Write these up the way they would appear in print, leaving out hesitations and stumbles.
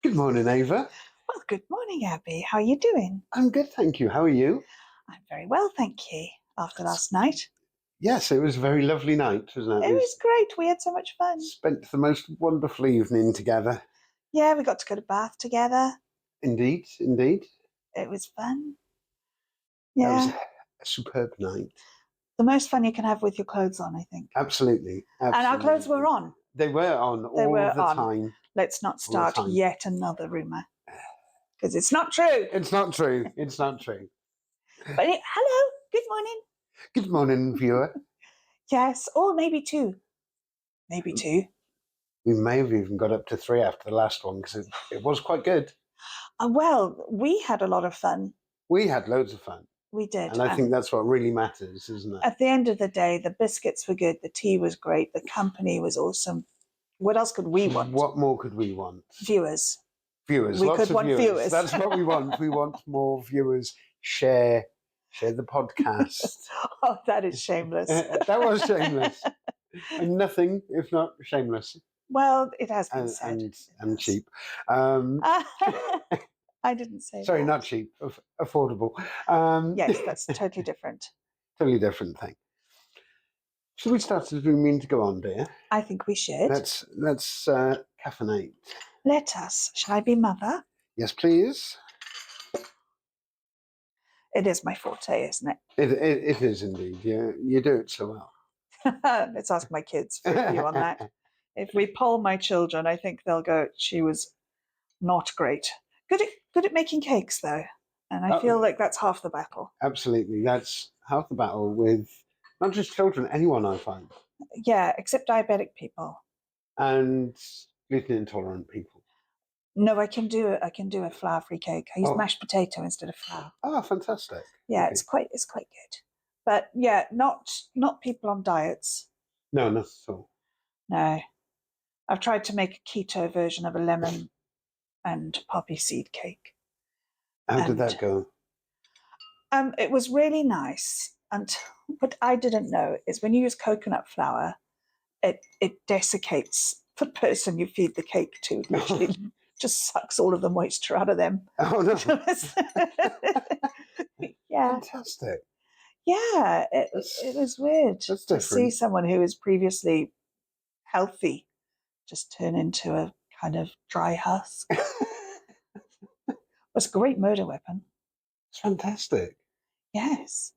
Good morning, Ava. Well, good morning, Abby. How are you doing? I'm good, thank you. How are you? I'm very well, thank you. After That's- last night, Yes, it was a very lovely night, wasn't it? it We was great. We had so much fun. spent the most wonderful evening together. Yeah, we got to go to Bath together. Indeed, indeed. It was fun. That was Yeah, a superb night. the most fun you can have with your clothes on, I think. Absolutely, And our clothes absolutely. were on. They were on They all were the on. time. Let's not All the start time. yet another rumour, because it's not true. It's not true. It's not true. But hello, good morning. Good morning, viewer. Yes, or maybe two. Maybe two. We may have even got up to 3 after the last one because it was quite good. Well, we had a lot of fun. We had loads of fun. We did. And I think that's what really matters, isn't it? At the end of the day, the biscuits were good, the tea was great, the company was awesome. What else could we want? What more could we want? Viewers. Viewers. We Lots could of want viewers. That's what we want. We want more viewers. Share the podcast. Oh, that is shameless. That was shameless. And nothing if not shameless. Well, it has been said. And cheap. I didn't say sorry, that. not cheap. Affordable. Yes, that's totally different. Totally different thing. Should we start as we mean to go on, dear? I think we should. Let's caffeinate. Let us. Shall I be mother? Yes, please. It is my forte, isn't it? It is indeed. You do it so well. Let's ask my kids for a view on that. If we poll my children, I think they'll go, she was not great. Good at making cakes, though. And I feel like that's half the battle. Absolutely. That's half the battle with not just children, anyone I find. Yeah, except diabetic people. And gluten intolerant people. No, I can do a flour-free cake. I use mashed potato instead of flour. Oh, fantastic. Yeah, okay. it's quite good. But yeah, not people on diets. No, not at all. No. I've tried to make a keto version of a lemon and poppy seed cake. How did that go? It was really nice. And what I didn't know is when you use coconut flour, it desiccates the person you feed the cake to. Literally, just sucks all of the moisture out of them. Oh no! Yeah, fantastic. Yeah, it was weird to see someone who was previously healthy just turn into a kind of dry husk. It's a great murder weapon. It's fantastic. Yes.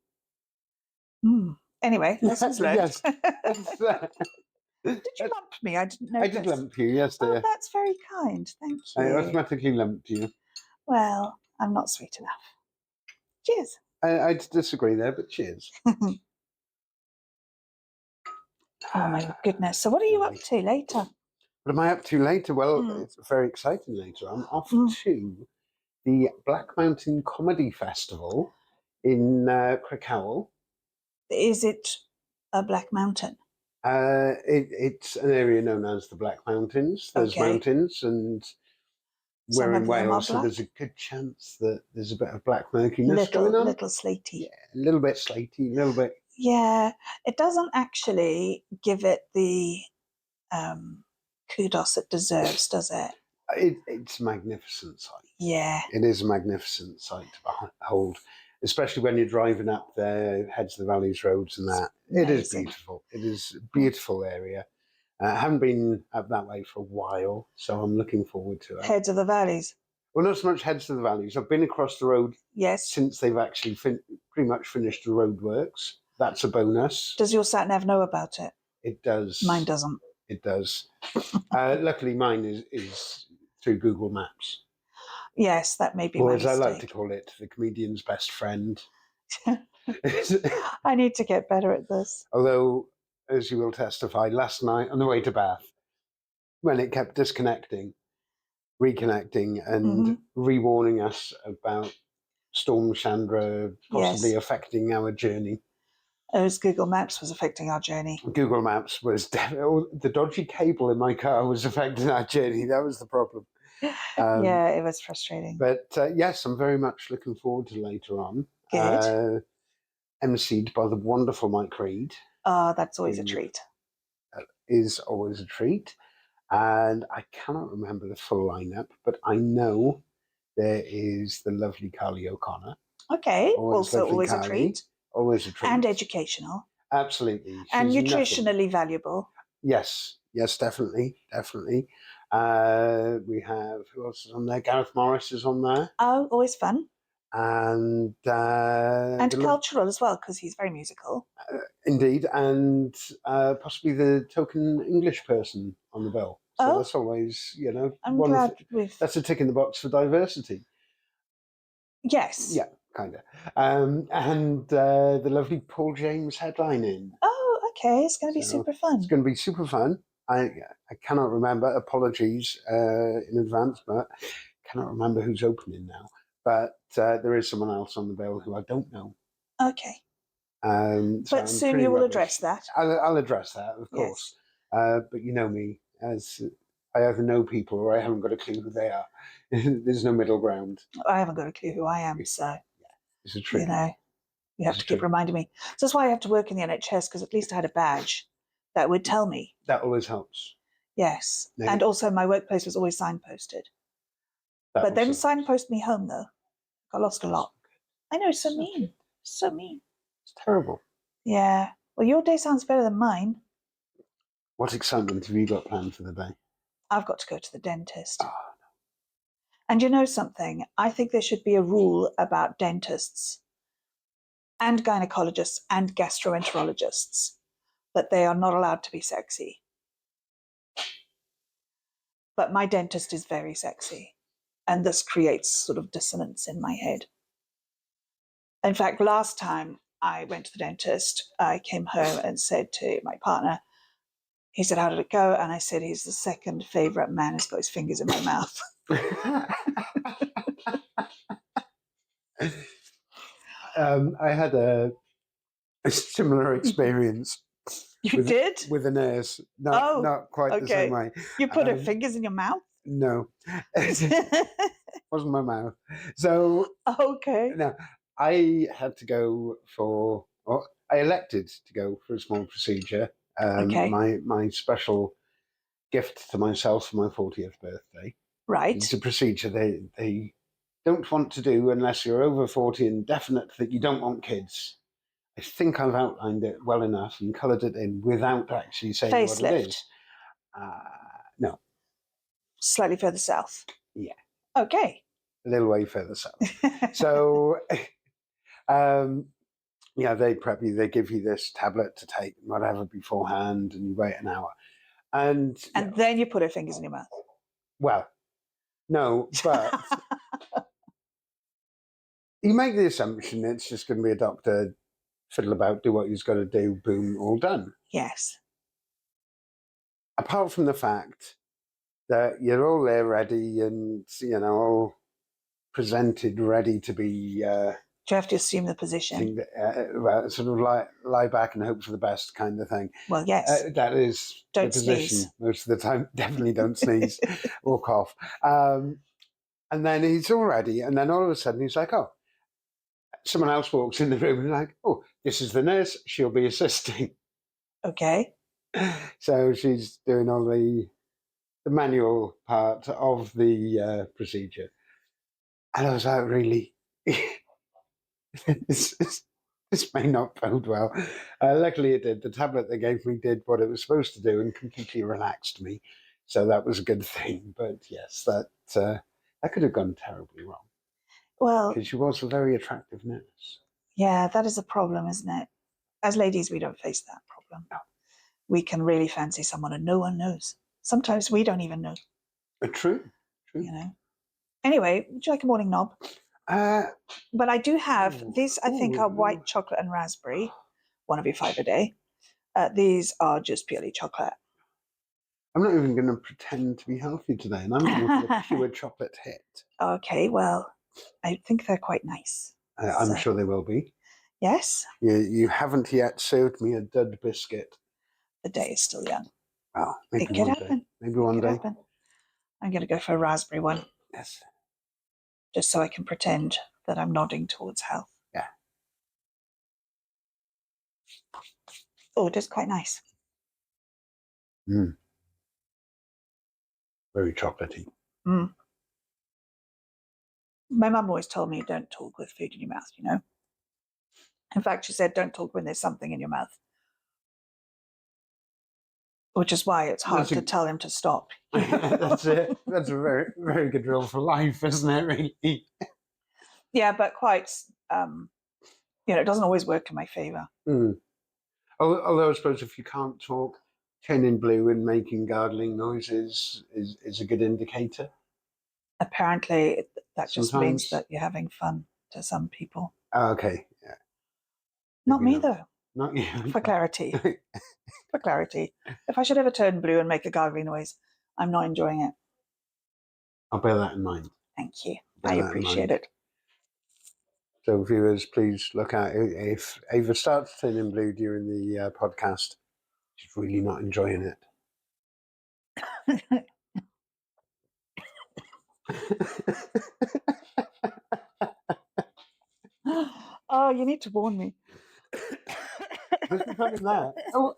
Anyway, lessons learned. Yes. Did you lump me? I didn't know. I did lump you, yes, dear. Oh, that's very kind. Thank you. I automatically lumped you. Well, I'm not sweet enough. Cheers. I disagree there, but cheers. Oh my goodness. So what are you up to later? What am I up to later? Well, it's very exciting later. I'm off to the Black Mountain Comedy Festival in Crickhowell. Is it a Black Mountain? It's an area known as the Black Mountains. There's mountains, and we're in Wales, so there's a good chance that there's a bit of black murkiness going on. Little slaty. Yeah, a little bit slaty, a little bit. Yeah, it doesn't actually give it the kudos it deserves, does it? It's a magnificent sight. Yeah. It is a magnificent sight to behold, especially when you're driving up the Heads of the Valleys roads and that. It is beautiful. It is a beautiful area. I haven't been up that way for a while, so I'm looking forward to it. Heads of the Valleys? Well, not so much Heads of the Valleys. I've been across the road since they've actually pretty much finished the roadworks. That's a bonus. Does your sat-nav know about it? It does. Mine doesn't. It does. Luckily, mine is through Google Maps. Yes, that may be my mistake. Or as I like to call it, the comedian's best friend. I need to get better at this. Although, as you will testify, last night on the way to Bath, when it kept disconnecting, reconnecting, and re-warning us about Storm Chandra possibly affecting our journey. As Google Maps was affecting our journey. Google Maps was the dodgy cable in my car was affecting our journey. That was the problem. Yeah, it was frustrating. But yes, I'm very much looking forward to later on. Good. MC'd by the wonderful Mike Reed. That's always a treat. That is always a treat. And I cannot remember the full lineup, but I know there is the lovely Carly O'Connor. Okay, Always also lovely always a Carly. treat. Always a treat. And educational. Absolutely. And She's nutritionally nothing. valuable. Yes, definitely. We have, who else is on there? Gareth Morris is on there. Oh, always fun. And cultural as well, because he's very musical. Indeed, and possibly the token English person on the bill. So that's always, I'm glad that's a tick in the box for diversity. Yes. Yeah, kind of. And the lovely Paul James headlining. Oh, okay. It's going to be super fun. It's going to be super fun. I cannot remember. Apologies in advance, but cannot remember who's opening now. But there is someone else on the bill who I don't know. Okay. So but soon you will address that. I'll address that, of course. But you know me, as I either know people or I haven't got a clue who they are. There's no middle ground. I haven't got a clue who I am, so it's a truth. You have to keep reminding me. So that's why I have to work in the NHS, because at least I had a badge that would tell me. That always helps. Yes. And also my workplace was always signposted. But then signpost me home, though. Got lost a lot. I know, it's so mean. So mean. It's terrible. Yeah. Well, your day sounds better than mine. What excitement have you got planned for the day? I've got to go to the dentist. Oh, no. And you know something? I think there should be a rule about dentists and gynecologists and gastroenterologists that they are not allowed to be sexy. But my dentist is very sexy, and this creates sort of dissonance in my head. In fact, last time I went to the dentist, I came home and said to my partner, he said, "How did it go?" And I said, "He's the second favorite man who's got his fingers in my mouth." I had a similar experience. You did? With a nurse. Not quite the same way. You put her fingers in your mouth? No. It wasn't my mouth. So, okay. Now, I had to go I elected to go for a small procedure. My special gift to myself for my 40th birthday. Right. It's a procedure they don't want to do unless you're over 40 and definite that you don't want kids. I think I've outlined it well enough and coloured it in without actually saying what it is. No. Slightly further south. Yeah. Okay. A little way further south. So, they prep you. They give you this tablet to take, whatever, beforehand, and you wait an hour. And then you put her fingers in your mouth. Well, no, but you make the assumption it's just going to be a doctor, fiddle about, do what he's got to do, boom, all done. Yes. Apart from the fact that you're all there ready and, all presented, ready to be... do you have to assume the position? Sort of lie back and hope for the best kind of thing. Well, yes. That is the position sneeze. most of the time. Definitely don't sneeze or cough. And then he's all ready, and then all of a sudden he's like, oh, someone else walks in the room and like, oh, this is the nurse. She'll be assisting. Okay. So she's doing all the manual part of the procedure. And I was like, really? This may not bode well. Luckily it did. The tablet they gave me did what it was supposed to do and completely relaxed me. So that was a good thing. But yes, that could have gone terribly wrong. Well, because she was a very attractive nurse. Yeah, that is a problem, isn't it? As ladies, we don't face that problem. No. We can really fancy someone and no one knows. Sometimes we don't even know. True. Anyway, would you like a morning knob? But I do have these. I think are white chocolate and raspberry. One of you 5 a day. These are just purely chocolate. I'm not even going to pretend to be healthy today, and I'm going for a pure chocolate hit. Okay, well, I think they're quite nice. I'm sure they will be. Yes. You haven't yet served me a dud biscuit. The day is still young. Oh, maybe it could one happen. day. Maybe one day. Happen. I'm going to go for a raspberry one. Yes. Just so I can pretend that I'm nodding towards health. Yeah. Oh, it is quite nice. Very chocolatey. Mm. My mum always told me don't talk with food in your mouth, you know. In fact, she said don't talk when there's something in your mouth. Which is why it's hard to tell him to stop. That's it. That's a very, very good rule for life, isn't it, really? Yeah, but quite, it doesn't always work in my favour. Mm. Although I suppose if you can't talk, turning blue and making gargling noises is a good indicator. Apparently, that just means Sometimes. that you're having fun to some people. Oh, okay. Yeah. Not Maybe me, though. Not you. For clarity. For clarity. If I should ever turn blue and make a gargling noise, I'm not enjoying it. I'll bear that in mind. Thank you. Bear I that in appreciate mind. it. So viewers, please look out. If Ava starts turning blue during the podcast, she's really not enjoying it. Oh, you need to warn me. What's the fun in that? Oh,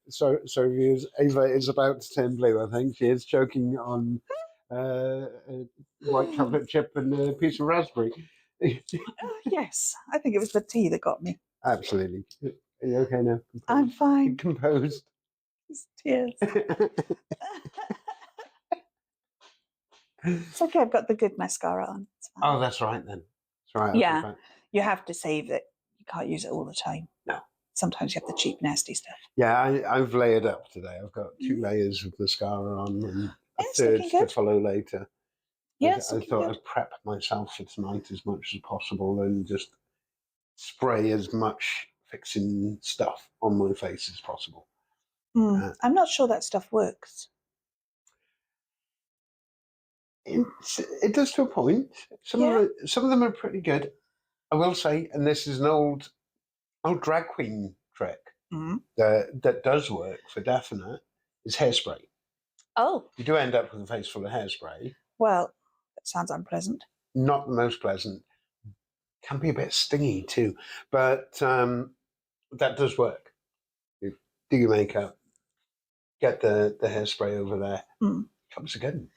sorry, viewers. Ava is about to turn blue. I think she is choking on a white chocolate chip and a piece of raspberry. Oh, yes, I think it was the tea that got me. Absolutely. Are you okay now? Composed? I'm fine. Composed. It's tears. It's okay, I've got the good mascara on. It's fine. Oh, that's right then. That's right. Yeah, you have to save it. You can't use it all the time. No. Sometimes you have the cheap, nasty stuff. Yeah, I've layered up today. I've got 2 layers of mascara on and a It's third looking good. to follow later. Yes, I thought I'd prep myself for tonight as much as possible and just spray as much fixing stuff on my face as possible. I'm not sure that stuff works. It does to a point. Some of them are pretty good. I will say, and this is an old drag queen trick that does work for definite, is hairspray. Oh. You do end up with a face full of hairspray. Well, that sounds unpleasant. Not the most pleasant. Can be a bit stingy too, but that does work. You do your makeup, get the hairspray over there. Comes again.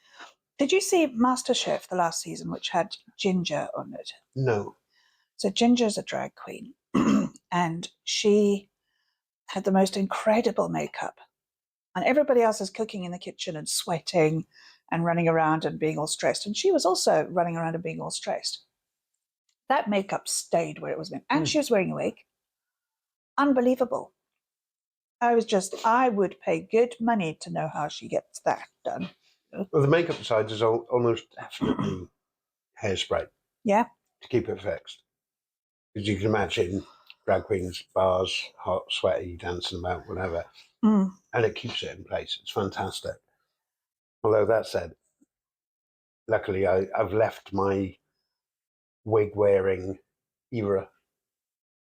Did you see MasterChef, the last season, which had Ginger on it? No. So Ginger's a drag queen, and she had the most incredible makeup. And everybody else is cooking in the kitchen and sweating and running around and being all stressed. And she was also running around and being all stressed. That makeup stayed where it was meant. And she was wearing a wig. Unbelievable. I would pay good money to know how she gets that done. Well, the makeup side is almost definitely hairspray. Yeah. To keep it fixed. Because you can imagine drag queens, bars, hot, sweaty, dancing about, whatever. And it keeps it in place. It's fantastic. Although that said, luckily I've left my wig wearing era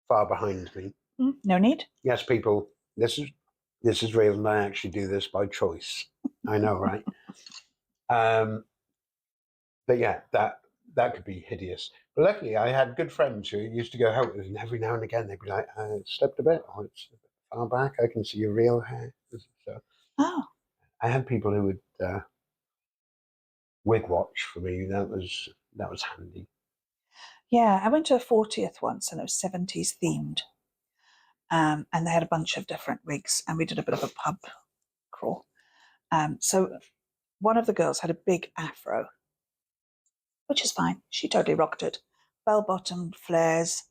far behind me. No need. Yes, people, this is real, and I actually do this by choice. I know, right? But yeah, that could be hideous. But luckily, I had good friends who used to go out with, and every now and again they'd be like, "I slipped a bit. Oh, it's a bit far back. I can see your real hair." So, I had people who would wig watch for me. That was handy. Yeah, I went to a 40th once, and it was 70s themed. And they had a bunch of different wigs, and we did a bit of a pub crawl. So one of the girls had a big afro, which is fine. She totally rocked it. Bell-bottomed flares,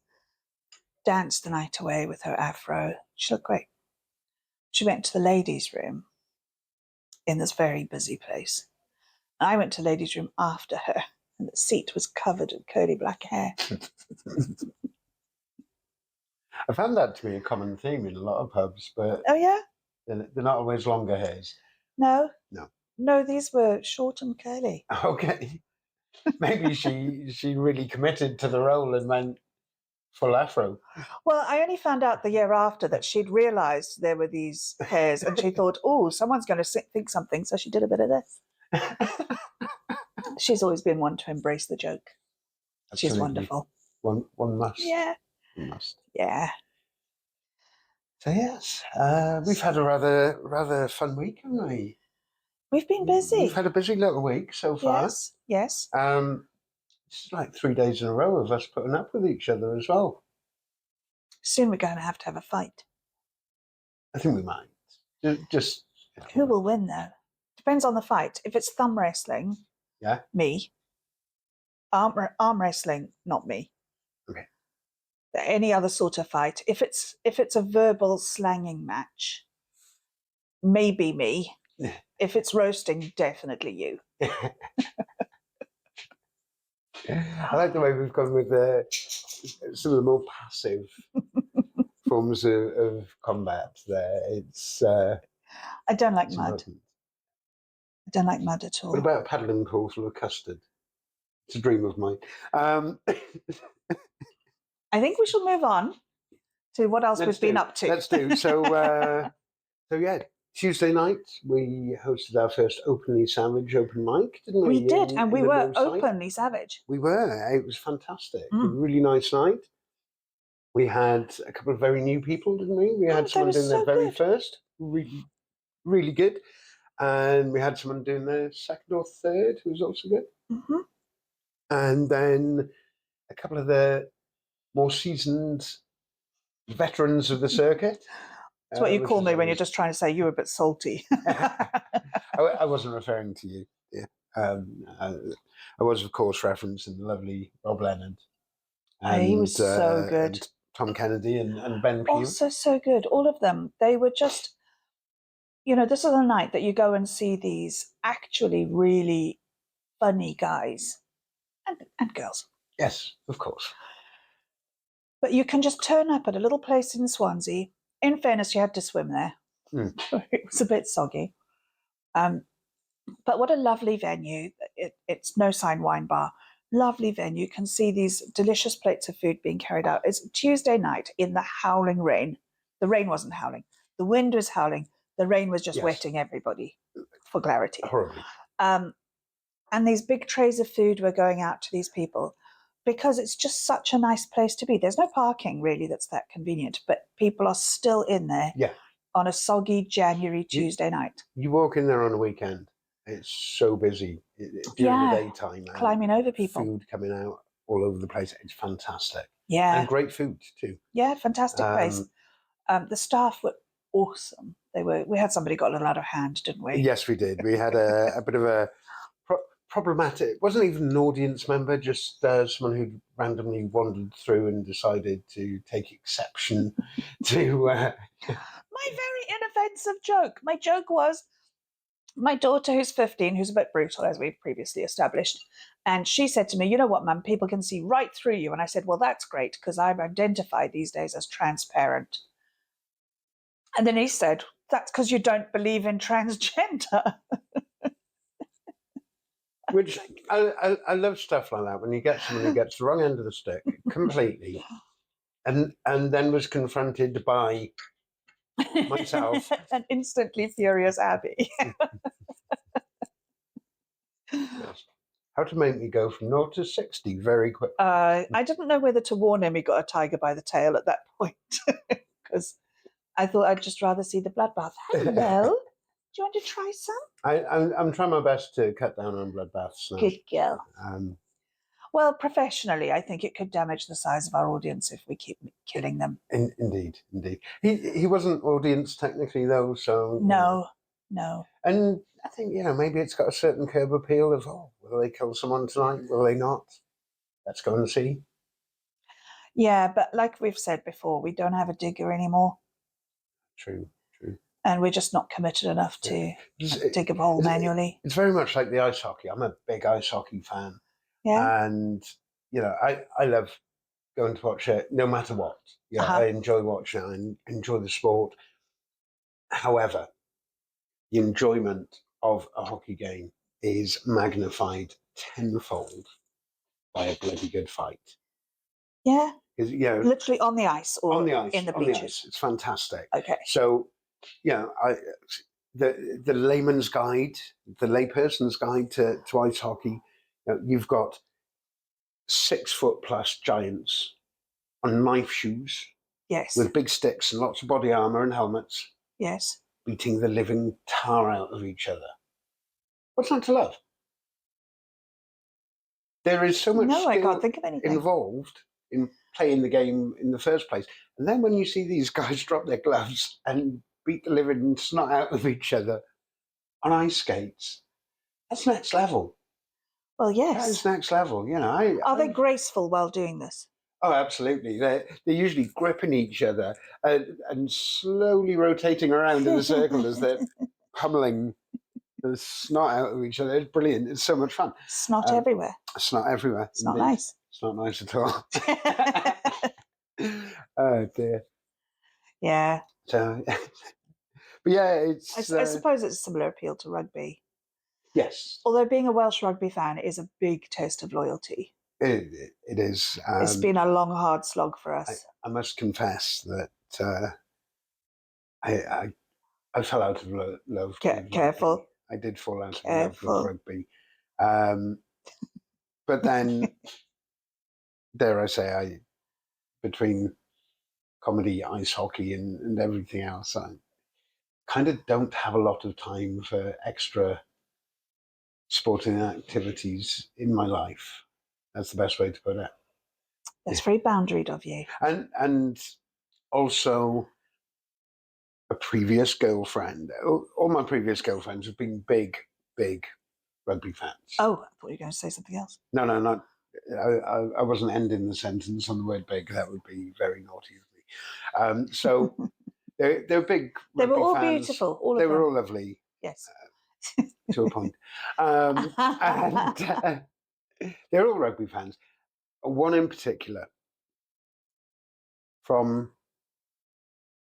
danced the night away with her afro. She looked great. She went to the ladies' room in this very busy place. I went to the ladies' room after her, and the seat was covered in curly black hair. I found that to be a common theme in a lot of pubs, but oh yeah, they're not always longer hairs. No, these were short and curly. Okay, maybe she really committed to the role and went full afro. Well, I only found out the year after that she'd realised there were these hairs, and she thought, "Oh, someone's going to think something," so she did a bit of this. She's always been one to embrace the joke. Absolutely. She's wonderful. One must. Yeah. One must. Yeah. So yes, we've had a rather fun week, haven't we? We've been busy. We've had a busy little week so far. Yes, yes. It's like 3 days in a row of us putting up with each other as well. Soon we're going to have a fight. I think we might. Just Who will win, though? Depends on the fight. If it's thumb wrestling, yeah, me. Arm wrestling, not me. Okay. Any other sort of fight. If it's a verbal slanging match, maybe me. If it's roasting, definitely you. I like the way we've gone with some of the more passive forms of combat there. It's I don't like it's mud. important. I don't like mud at all. What about a paddling pool full of custard? It's a dream of mine. I think we shall move on to what else we've been up to. Let's do. So yeah, Tuesday night we hosted our first openly savage open mic, didn't we? We did, and we were No Site. openly savage. We were. It was fantastic. A really nice night. We had a couple of very new people, didn't we? We had someone doing their very first, really, really good. And we had someone doing their second or third, who was also good. Mm-hmm. And then a couple of the more seasoned veterans of the circuit. That's what you call me when you're just trying to say you're a bit salty. I wasn't referring to you. Yeah. I was, of course, referencing the lovely Rob Leonard. And, he was so good. And Tom Kennedy and Ben Pugh. Also so good. All of them. They were just, this is a night that you go and see these actually really funny guys and girls. Yes, of course. But you can just turn up at a little place in Swansea. In fairness, you had to swim there. It was a bit soggy. But what a lovely venue. It's No Sign Wine Bar. Lovely venue. You can see these delicious plates of food being carried out. It's Tuesday night in the howling rain. The rain wasn't howling. The wind was howling. The rain was just wetting everybody, for clarity. Horribly. And these big trays of food were going out to these people because it's just such a nice place to be. There's no parking, really, that's that convenient, but people are still in there on a soggy January Tuesday night. You walk in there on a weekend, it's so busy during the daytime. Climbing over people. Food coming out all over the place. It's fantastic. Yeah. And great food, too. Yeah, fantastic place. The staff were awesome. We had somebody got a little out of hand, didn't we? Yes, we did. We had a bit of a problematic, it wasn't even an audience member, just someone who randomly wandered through and decided to take exception to... My very inoffensive joke. My joke was, my daughter, who's 15, who's a bit brutal, as we've previously established, and she said to me, you know what, Mum, people can see right through you. And I said, well, that's great, because I'm identified these days as transparent. And then he said, that's because you don't believe in transgender. Which I love stuff like that, when you get someone who gets the wrong end of the stick completely and then was confronted by myself. An instantly furious Abby. Yes. How to make me go from 0 to 60 very quick. I didn't know whether to warn him he got a tiger by the tail at that point, because I thought I'd just rather see the bloodbath. Hello? Do you want to try some? I'm trying my best to cut down on bloodbaths now. Good girl. Well, professionally, I think it could damage the size of our audience if we keep killing them. Indeed. He wasn't audience technically, though, so... No. And I think, maybe it's got a certain curb appeal of, will they kill someone tonight? Will they not? Let's go and see. Yeah, but like we've said before, we don't have a digger anymore. True. And we're just not committed enough to dig a hole manually. It's very much like the ice hockey. I'm a big ice hockey fan. Yeah. And, I love going to watch it no matter what. I enjoy watching it. I enjoy the sport. However, the enjoyment of a hockey game is magnified tenfold by a bloody good fight. Yeah. Literally on the ice or in the bleachers. It's fantastic. Okay. So, the layman's guide, the layperson's guide to ice hockey, you've got 6 foot plus giants on knife shoes. Yes. With big sticks and lots of body armor and helmets. Yes. Beating the living tar out of each other. What's not to love? There is so much No, I skill can't think of anything. involved in playing the game in the first place. And then when you see these guys drop their gloves and beat the living snot out of each other on ice skates, that's next level. Well, That is yes. next level. Are they graceful while doing this? Oh, absolutely. They're usually gripping each other and slowly rotating around in a circle as they're pummeling the snot out of each other. It's brilliant. It's so much fun. Snot everywhere. Snot everywhere. It's not Indeed. nice. It's not nice at all. Oh dear. Yeah. So, but yeah, it's. I suppose it's a similar appeal to rugby. Yes. Although being a Welsh rugby fan is a big test of loyalty. It is. It's been a long, hard slog for us. I must confess that I fell out of love. Careful. I did fall out of love Careful. with rugby. But then, dare I say, between comedy, ice hockey, and everything else, I kind of don't have a lot of time for extra sporting activities in my life. That's the best way to put it. That's very boundaried of you. And also a previous girlfriend. All my previous girlfriends have been big rugby fans. Oh, I thought you were going to say something else. No, not. I wasn't ending the sentence on the word big. That would be very naughty of me. So they're big. They were all fans. beautiful. All of they them. were all lovely. Yes. To a point. And they're all rugby fans. One in particular from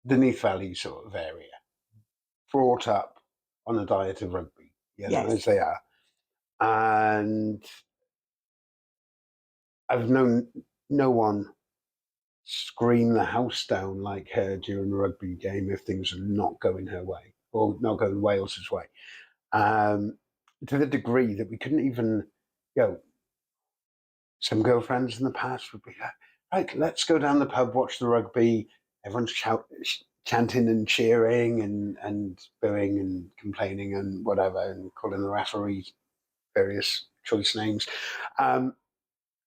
the Neath Valley sort of area, brought up on a diet of rugby, Yes. as they are. And I've known no one scream the house down like her during a rugby game if things are not going her way or not going Wales's way. To the degree that we couldn't even, some girlfriends in the past would be like, right, let's go down the pub, watch the rugby. Everyone's chanting and cheering and booing and complaining and whatever and calling the referee various choice names.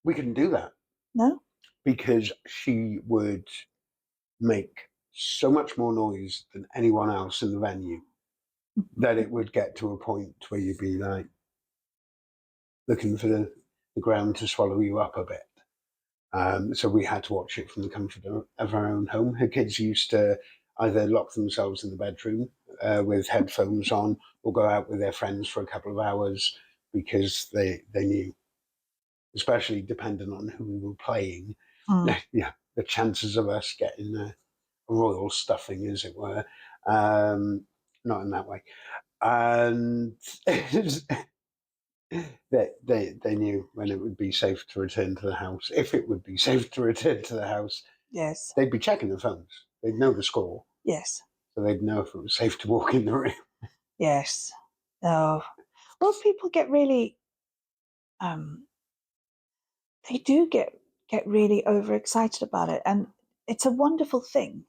We couldn't do that. No? Because she would make so much more noise than anyone else in the venue that it would get to a point where you'd be like looking for the ground to swallow you up a bit. So we had to watch it from the comfort of our own home. Her kids used to either lock themselves in the bedroom with headphones on or go out with their friends for a couple of hours because they knew, especially depending on who we were playing, the chances of us getting a royal stuffing, as it were, not in that way. And they knew when it would be safe to return to the house, if it would be safe to return to the house. Yes. They'd be checking their phones. They'd know the score. Yes. So they'd know if it was safe to walk in the room. Yes. Oh. Well, people get really, they do get really overexcited about it. And it's a wonderful thing,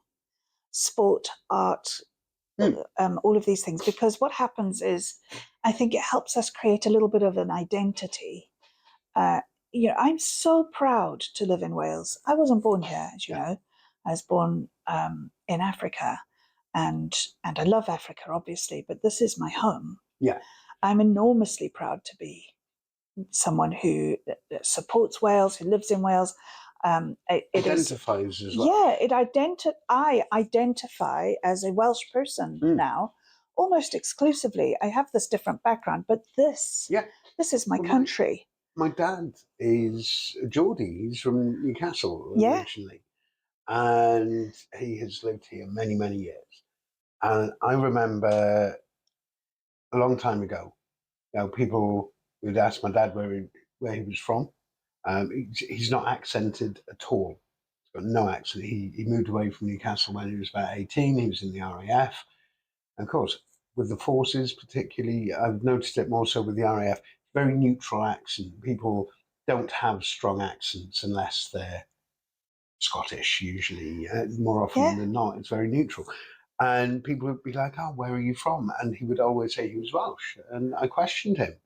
sport, art, all of these things, because what happens is I think it helps us create a little bit of an identity. I'm so proud to live in Wales. I wasn't born here, as you know. I was born in Africa, and I love Africa, obviously, but this is my home. Yeah. I'm enormously proud to be someone who supports Wales, who lives in Wales. It identifies as well. Yeah, I identify as a Welsh person now, almost exclusively. I have this different background, but this is my country. My dad is a Geordie. He's from Newcastle originally. And he has lived here many, many years. And I remember a long time ago, people would ask my dad where he was from. He's not accented at all. He's got no accent. He moved away from Newcastle when he was about 18. He was in the RAF. And of course, with the forces particularly, I've noticed it more so with the RAF, very neutral accent. People don't have strong accents unless they're Scottish, usually. More often than not, it's very neutral. And people would be like, "Oh, where are you from?" And he would always say he was Welsh. And I questioned him at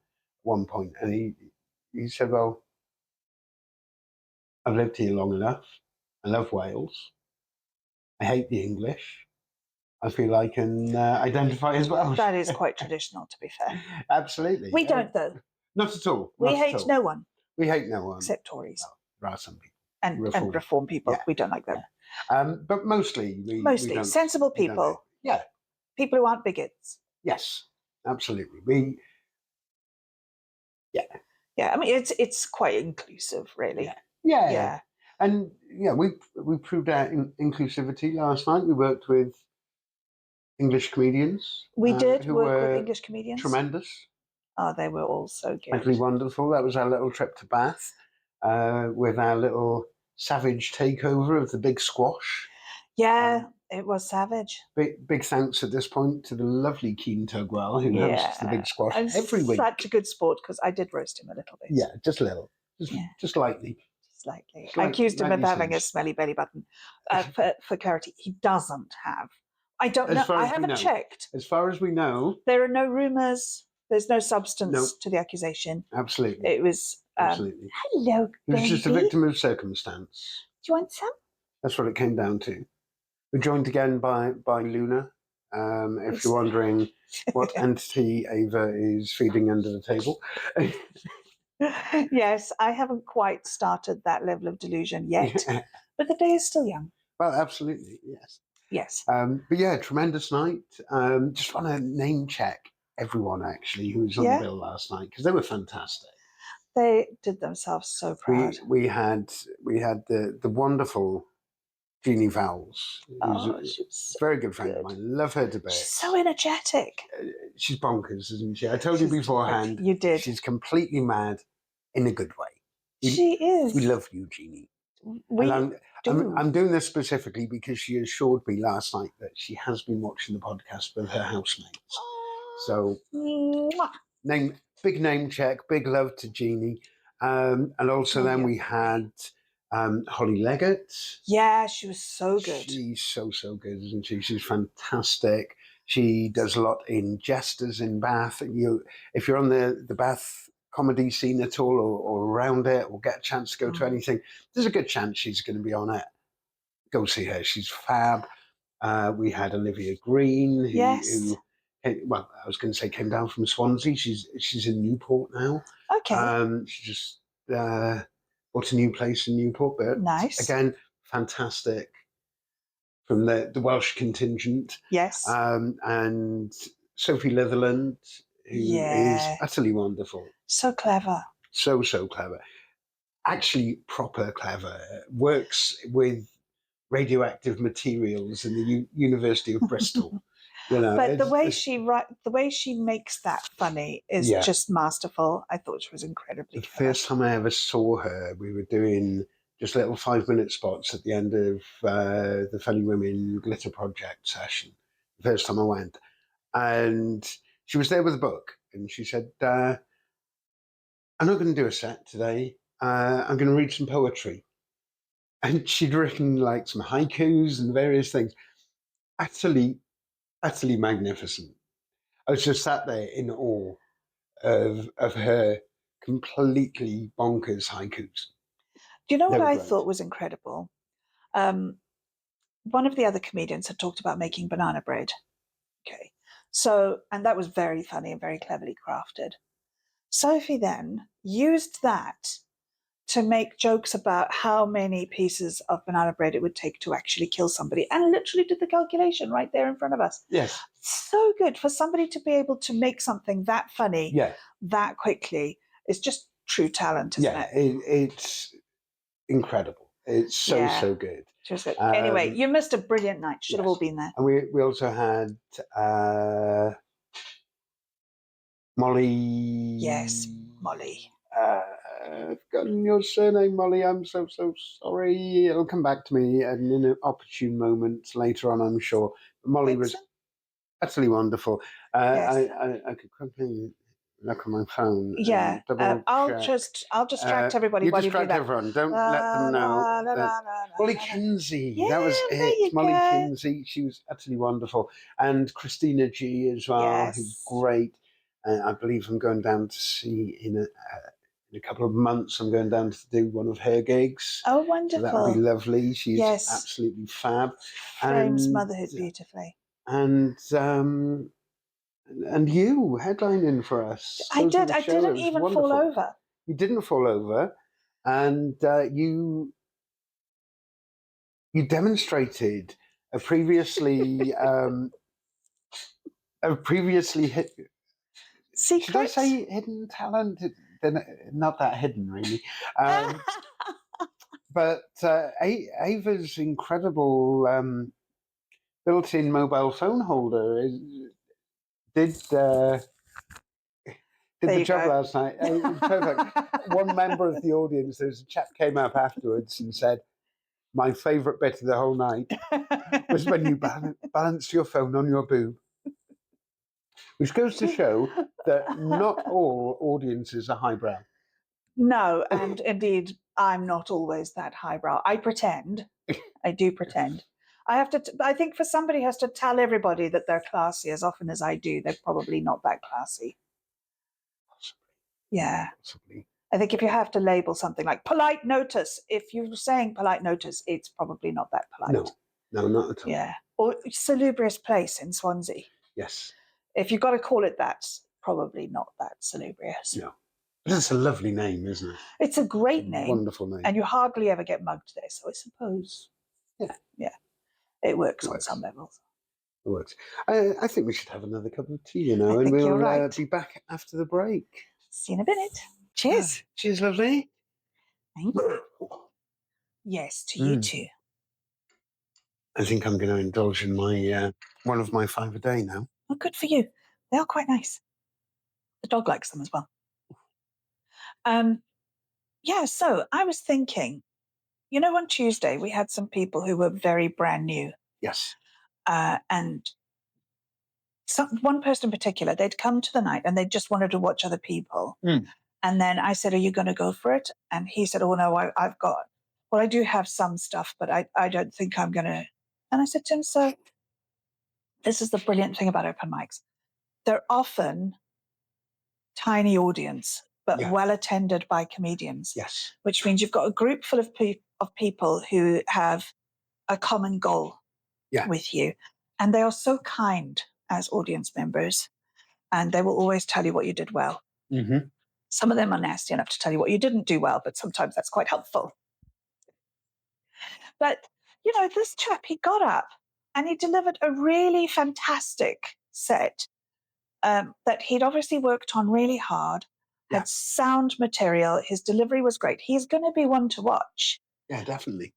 one point, and he said, "Well, I've lived here long enough. I love Wales. I hate the English. I feel I can identify as Welsh." That is quite traditional, to be fair. Absolutely. We don't, though. Not at all. We not at hate all. no one We hate no one. except Tories Well, there are some people. and Reform. reform people. Yeah. We don't like them. But mostly, we don't, sensible we don't people. hate. Yeah. People who aren't bigots. Yes. Absolutely. Yeah. Yeah. I mean, it's quite inclusive, really. Yeah. And yeah, we proved our inclusivity last night. We worked with English comedians. We did who work were with English comedians. Tremendous. Oh, they were all so good. Actually wonderful. That was our little trip to Bath with our little savage takeover of the Big Squash. Yeah, it was savage. Big thanks at this point to the lovely Keen Tugwell who hosts the Big Squash and every week. Such a good sport because I did roast him a little bit. Yeah, just a little. Just lightly. Slightly. I accused him of having a smelly belly button. For clarity, he doesn't have. I don't know. I haven't checked. As far as we know, there are no rumours. There's no substance to the accusation. Absolutely. It was. Absolutely. Hello, baby. He was just a victim of circumstance. Do you want some? That's what it came down to. We're joined again by Luna. If you're wondering what entity Ava is feeding under the table. Yes, I haven't quite started that level of delusion yet, but the day is still young. Well, absolutely, yes. Yes. But yeah, tremendous night. Just want to name check everyone actually who was on the bill last night because they were fantastic. They did themselves so proud. We had the wonderful Jeannie Vowles, who's a very good friend of mine. Love her to bits. She's so energetic. She's bonkers, isn't she? I told you beforehand. You did. She's completely mad in a good way. She is. We love you, Jeannie. I'm doing this specifically because she assured me last night that she has been watching the podcast with her housemates. So, big name check, big love to Jeannie. And also then we had Holly Leggett. Yeah, she was so good. She's so good, isn't she? She's fantastic. She does a lot in Jesters in Bath. If you're on the Bath comedy scene at all or around it or get a chance to go to anything, there's a good chance she's going to be on it. Go see her. She's fab. We had Olivia Green, who well, I was going to say came down from Swansea. She's in Newport now. Okay. She just bought a new place in Newport, but nice. Again, fantastic from the Welsh contingent. Yes. And Sophie Litherland, who is utterly wonderful. So clever. So clever. Actually, proper clever. Works with radioactive materials in the University of Bristol. But the way she makes that funny is just masterful. I thought she was incredibly clever. The first time I ever saw her, we were doing just little 5-minute spots at the end of the Funny Women Glitter Project session. The first time I went, and she was there with a book, and she said, "I'm not going to do a set today. I'm going to read some poetry." And she'd written like some haikus and various things. Utterly magnificent. I was just sat there in awe of her completely bonkers haikus. Do you know what I thought was incredible? One of the other comedians had talked about making banana bread. Okay. So, and that was very funny and very cleverly crafted. Sophie then used that to make jokes about how many pieces of banana bread it would take to actually kill somebody, and literally did the calculation right there in front of us. Yes. So good for somebody to be able to make something that funny that quickly. It's just true talent, isn't it? It's incredible. It's so good. Just good. Anyway, you missed a brilliant night. Should have all been there. And we also had Molly. Yes, Molly. I've forgotten your surname, Molly. I'm so sorry. It'll come back to me in an opportune moment later on, I'm sure. But Molly was utterly wonderful. I could quickly look on my phone. Yeah, double I'll check. distract everybody You while you do distract that. everyone. Don't let them know. Molly Kinsey, Yeah, that was there you it. Molly go. Kinsey, she was utterly wonderful. And Christina G as well, who's Yes. great. I believe I'm going down to see in a couple of months. I'm going down to do one of her gigs. Oh, So wonderful. that would be lovely. She's Yes. absolutely fab. Frames And motherhood beautifully. and you headlining for us. I Closing did. the I show. It didn't was even wonderful. fall over. You didn't fall over, and you demonstrated a previously hit. Secret? Should I say hidden talent? They're not that hidden, really. But Ava's incredible built-in mobile phone holder did the job last night. It was perfect. One member of the audience, there's a chap came up afterwards and said, "My favourite bit of the whole night was when you balanced your phone on your boob," which goes to show that not all audiences are highbrow. No, and indeed, I'm not always that highbrow. I pretend. I do pretend. I have to. I think for somebody who has to tell everybody that they're classy as often as I do, they're probably not that classy. Possibly. Yeah. Possibly. I think if you have to label something like polite notice, if you're saying polite notice, it's probably not that polite. No, not at all. Yeah. Or salubrious place in Swansea. Yes. If you've got to call it that, it's probably not that salubrious. No. It's a lovely name, isn't it? It's a great name. Wonderful name. And you hardly ever get mugged there, so I suppose. Yeah. It works on some levels. It works. I think we should have another cup of tea, and we'll be back after the break. See you in a minute. Cheers. Cheers, lovely. Thank you. Yes, to you too. I think I'm going to indulge in my one of my 5 a day now. Oh, good for you. They are quite nice. The dog likes them as well. Yeah, so I was thinking, on Tuesday we had some people who were very brand new. Yes. And one person in particular, they'd come to the night and they just wanted to watch other people. And then I said, "Are you going to go for it?" And he said, "Oh, no, I do have some stuff, but I don't think I'm going to." And I said to him, "So this is the brilliant thing about open mics. They're often tiny audience, but well attended by comedians. Yes. Which means you've got a group full of people who have a common goal with you. And they are so kind as audience members, and they will always tell you what you did well. Mm-hmm. Some of them are nasty enough to tell you what you didn't do well, but sometimes that's quite helpful. But, this chap, he got up and he delivered a really fantastic set that he'd obviously worked on really hard, had sound material. His delivery was great. He's going to be one to watch. Yeah, definitely.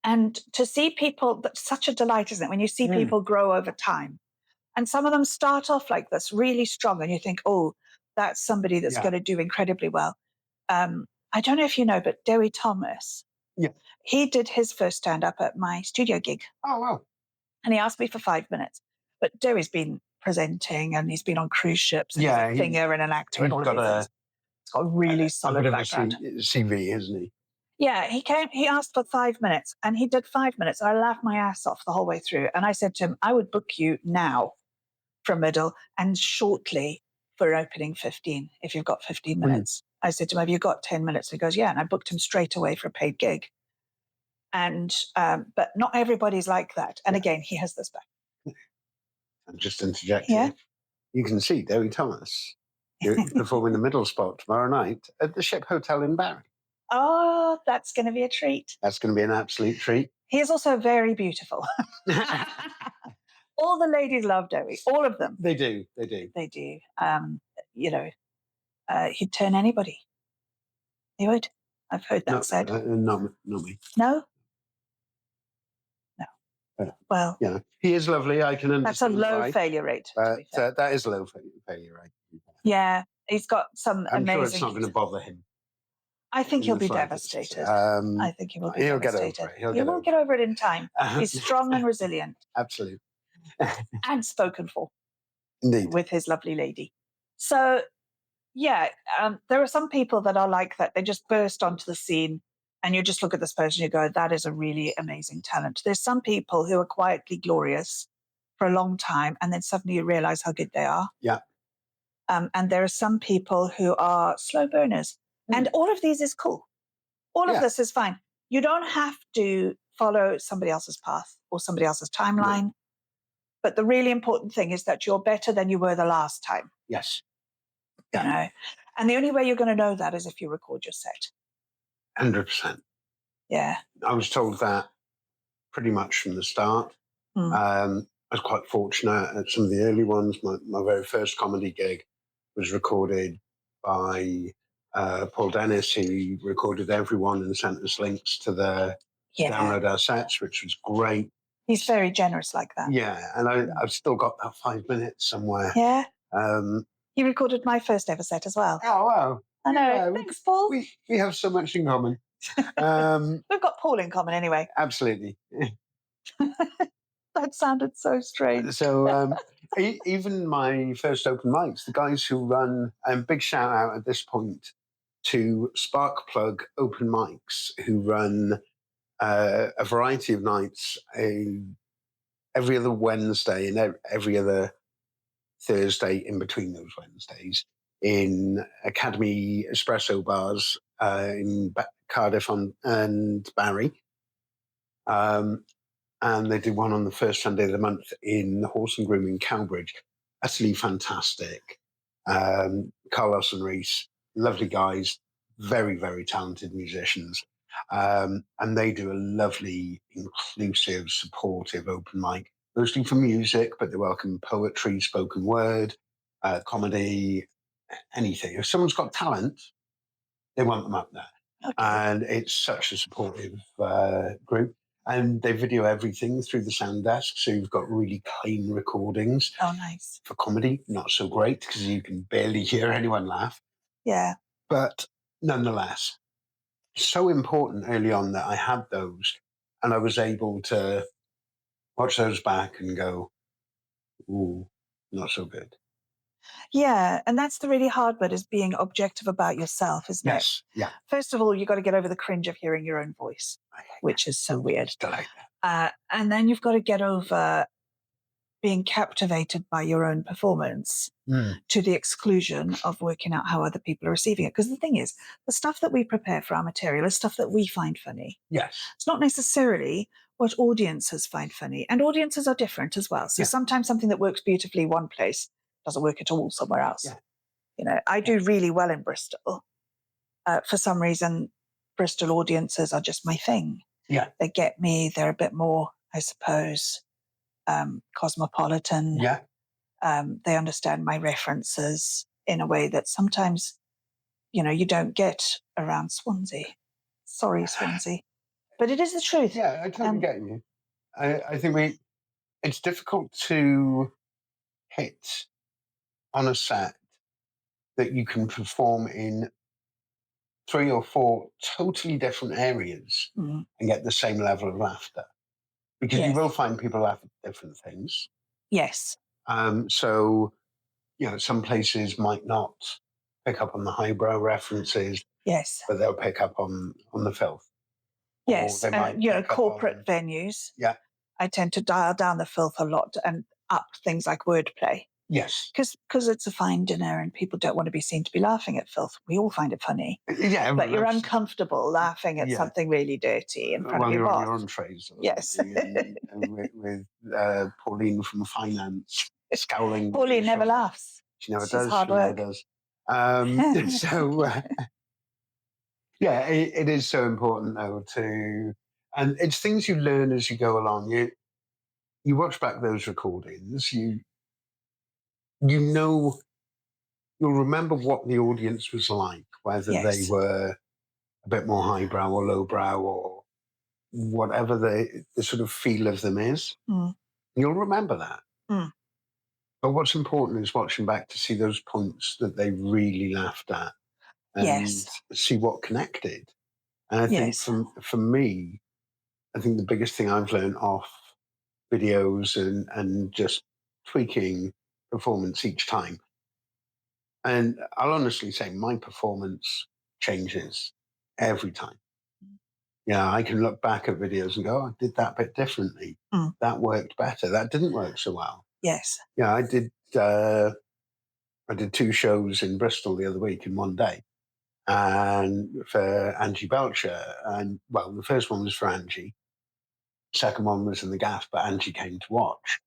And to see people, that's such a delight, isn't it? When you see people grow over time. And some of them start off like this, really strong, and you think, oh, that's somebody that's going to do incredibly well. I don't know if you know, but Dewi Thomas, he did his first stand-up at my studio gig. Oh, wow. And he asked me for 5 minutes. But Dewi's been presenting, and he's been on cruise ships, and he's a singer and an actor and all of these things. He's got a really solid background. CV, isn't he? Yeah, he asked for 5 minutes, and he did 5 minutes. I laughed my ass off the whole way through. And I said to him, I would book you now for a middle and shortly for an opening 15, if you've got 15 minutes. I said to him, have you got 10 minutes? He goes, yeah. And I booked him straight away for a paid gig. And, but not everybody's like that. And again, he has this back. I'm just interjecting. Yeah. You can see Dewi Thomas performing the middle spot tomorrow night at the Ship Hotel in Barry. Oh, that's going to be a treat. That's going to be an absolute treat. He is also very beautiful. All the ladies love Dewi, all of them. They do. They do. He'd turn anybody. He would. I've heard that said. Not me. No? No. Well. Yeah, he is lovely. I can understand. That's a low failure rate. But that is a low failure rate. Yeah, he's got some amazing. I'm sure it's not going to bother him. I think he'll be devastated. I think he will be devastated. He will get over it in time. He's strong and resilient. Absolutely. And spoken for. Indeed. With his lovely lady. So Yeah, there are some people that are like that. They just burst onto the scene, and you just look at this person, you go, that is a really amazing talent. There's some people who are quietly glorious for a long time, and then suddenly you realize how good they are. Yeah. And there are some people who are slow burners. And all of these is cool. All of this is fine. You don't have to follow somebody else's path or somebody else's timeline. No. But the really important thing is that you're better than you were the last time. Yes. Yeah. You know? And the only way you're going to know that is if you record your set. 100%. Yeah. I was told that pretty much from the start. I was quite fortunate at some of the early ones. My very first comedy gig was recorded by Paul Dennis. He recorded everyone and sent us links to download our sets, which was great. He's very generous like that. Yeah, and I've still got that 5 minutes somewhere. Yeah. He recorded my first ever set as well. Oh, wow. I know. Yeah, thanks, Paul. We have so much in common. We've got Paul in common anyway. Absolutely. That sounded so strange. So even my first open mics, the guys who run, big shout out at this point to Sparkplug Open Mics, who run a variety of nights, every other Wednesday and every other Thursday in between those Wednesdays in Academy Espresso bars in Cardiff and Barry. And they did one on the first Sunday of the month in the Horse and Groom in Cowbridge. Utterly fantastic. Carlos and Reese, lovely guys, very, very talented musicians. And they do a lovely, inclusive, supportive open mic, mostly for music, but they welcome poetry, spoken word, comedy, anything. If someone's got talent, they want them up there. Okay. And it's such a supportive group. And they video everything through the sound desk. So you've got really clean recordings. Oh, nice. For comedy, not so great because you can barely hear anyone laugh. Yeah. But nonetheless, so important early on that I had those and I was able to watch those back and go, ooh, not so good. Yeah, and that's the really hard bit, is being objective about yourself, isn't it? Yes, yeah. First of all, you've got to get over the cringe of hearing your own voice, which is so weird. Still like that. And then you've got to get over being captivated by your own performance to the exclusion of working out how other people are receiving it. Because the thing is, the stuff that we prepare for our material is stuff that we find funny. Yes. It's not necessarily what audiences find funny. And audiences are different as well. So sometimes something that works beautifully one place doesn't work at all somewhere else. Yeah. You know, I do really well in Bristol. For some reason, Bristol audiences are just my thing. Yeah. They get me. They're a bit more, I suppose, cosmopolitan. Yeah. They understand my references in a way that sometimes, you know, you don't get around Swansea. Sorry, Swansea. But it is the truth. Yeah, I totally get you. I think it's difficult to hit on a set that you can perform in 3 or 4 totally different areas and get the same level of laughter. Because you will find people laugh at different things. Yes. So, you know, some places might not pick up on the highbrow references. Yes. But they'll pick up on the filth. Yes. And, you know, corporate venues. Yeah. I tend to dial down the filth a lot and up things like wordplay. Yes. Because it's a fine dinner and people don't want to be seen to be laughing at filth. We all find it funny. Yeah. But you're uncomfortable laughing at something really dirty in front of your boss. You're on trays. Yes. and with Pauline from finance scowling. Pauline never laughs. She never She's does. hard work. Never does. So, yeah, it is so important, though, and it's things you learn as you go along. You watch back those recordings, you'll remember what the audience was like, whether they were a bit more highbrow or lowbrow or whatever the sort of feel of them is. You'll remember that. But what's important is watching back to see those points that they really laughed at and see what connected. And I think for me, I think the biggest thing I've learned off videos and just tweaking performance each time, And I'll honestly say my performance changes every time. Yeah, I can look back at videos and go, I did that bit differently. That worked better. That didn't work so well. Yes. Yeah, I did 2 shows in Bristol the other week in one day, and for Angie Belcher. And well, the first one was for Angie. Second one was in the gaff, but Angie came to watch.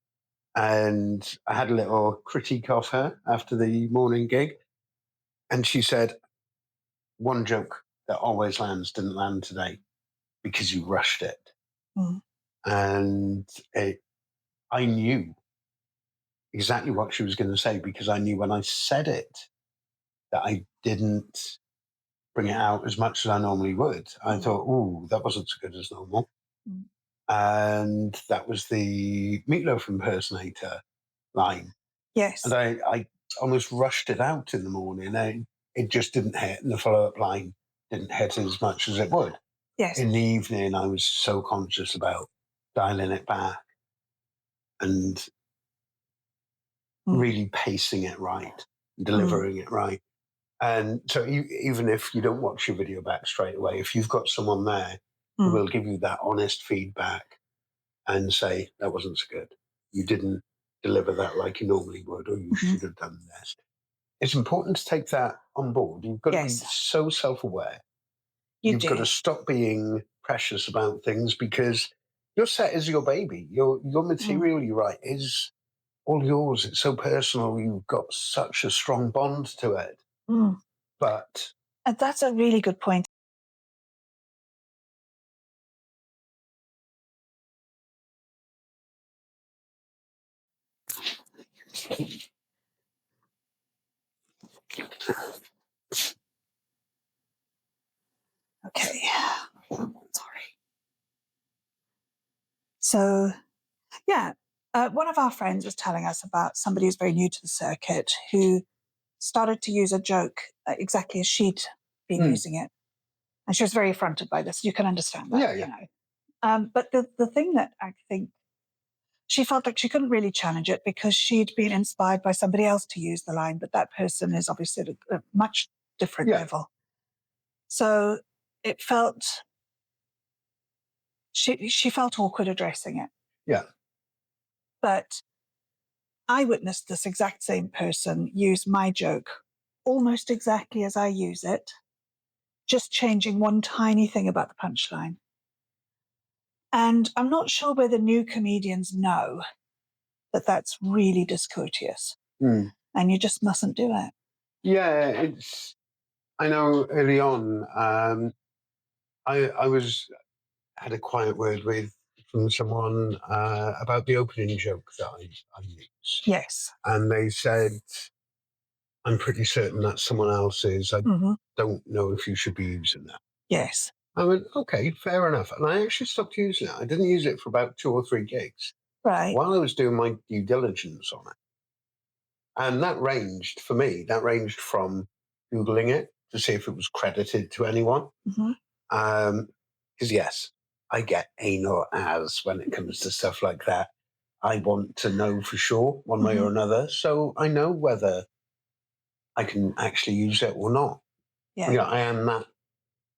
And I had a little critique of her after the morning gig. And she said, one joke that always lands didn't land today because you rushed it. And I knew exactly what she was going to say, because I knew when I said it that I didn't bring it out as much as I normally would. I thought, oh, that wasn't so good as normal. And that was the Meatloaf impersonator line. Yes. And I almost rushed it out in the morning. It just didn't hit, and the follow-up line didn't hit as much as it would. Yes. In the evening, I was so conscious about dialing it back and really pacing it right, delivering it right. And so even if you don't watch your video back straight away, if you've got someone there who will give you that honest feedback and say, that wasn't so good, you didn't deliver that like you normally would, or you should have done this. It's important to take that on board. You've got to be so self-aware. You've got to stop being precious about things, because your set is your baby. Your material you write is all yours. It's so personal. You've got such a strong bond to it. But and that's a really good point. Okay. Sorry. So, yeah, one of our friends was telling us about somebody who's very new to the circuit who started to use a joke exactly as she'd been using it. And she was very affronted by this. You can understand that, you know. But the thing that I think she felt like she couldn't really challenge it, because she'd been inspired by somebody else to use the line, but that person is obviously at a much different level. So it felt, she felt awkward addressing it. Yeah. But I witnessed this exact same person use my joke almost exactly as I use it, just changing one tiny thing about the punchline. And I'm not sure whether new comedians know that that's really discourteous. And you just mustn't do it. Yeah, I know early on, I had a quiet word from someone about the opening joke that I use. Yes. And they said, I'm pretty certain that's someone else's. I don't know if you should be using that. Yes. I went, okay, fair enough. And I actually stopped using it. I didn't use it for about 2 or 3 gigs. Right. While I was doing my due diligence on it. And that ranged from Googling it to see if it was credited to anyone. Because yes, I get anal as when it comes to stuff like that. I want to know for sure, one way or another, so I know whether I can actually use it or not. Yeah. You know, I am that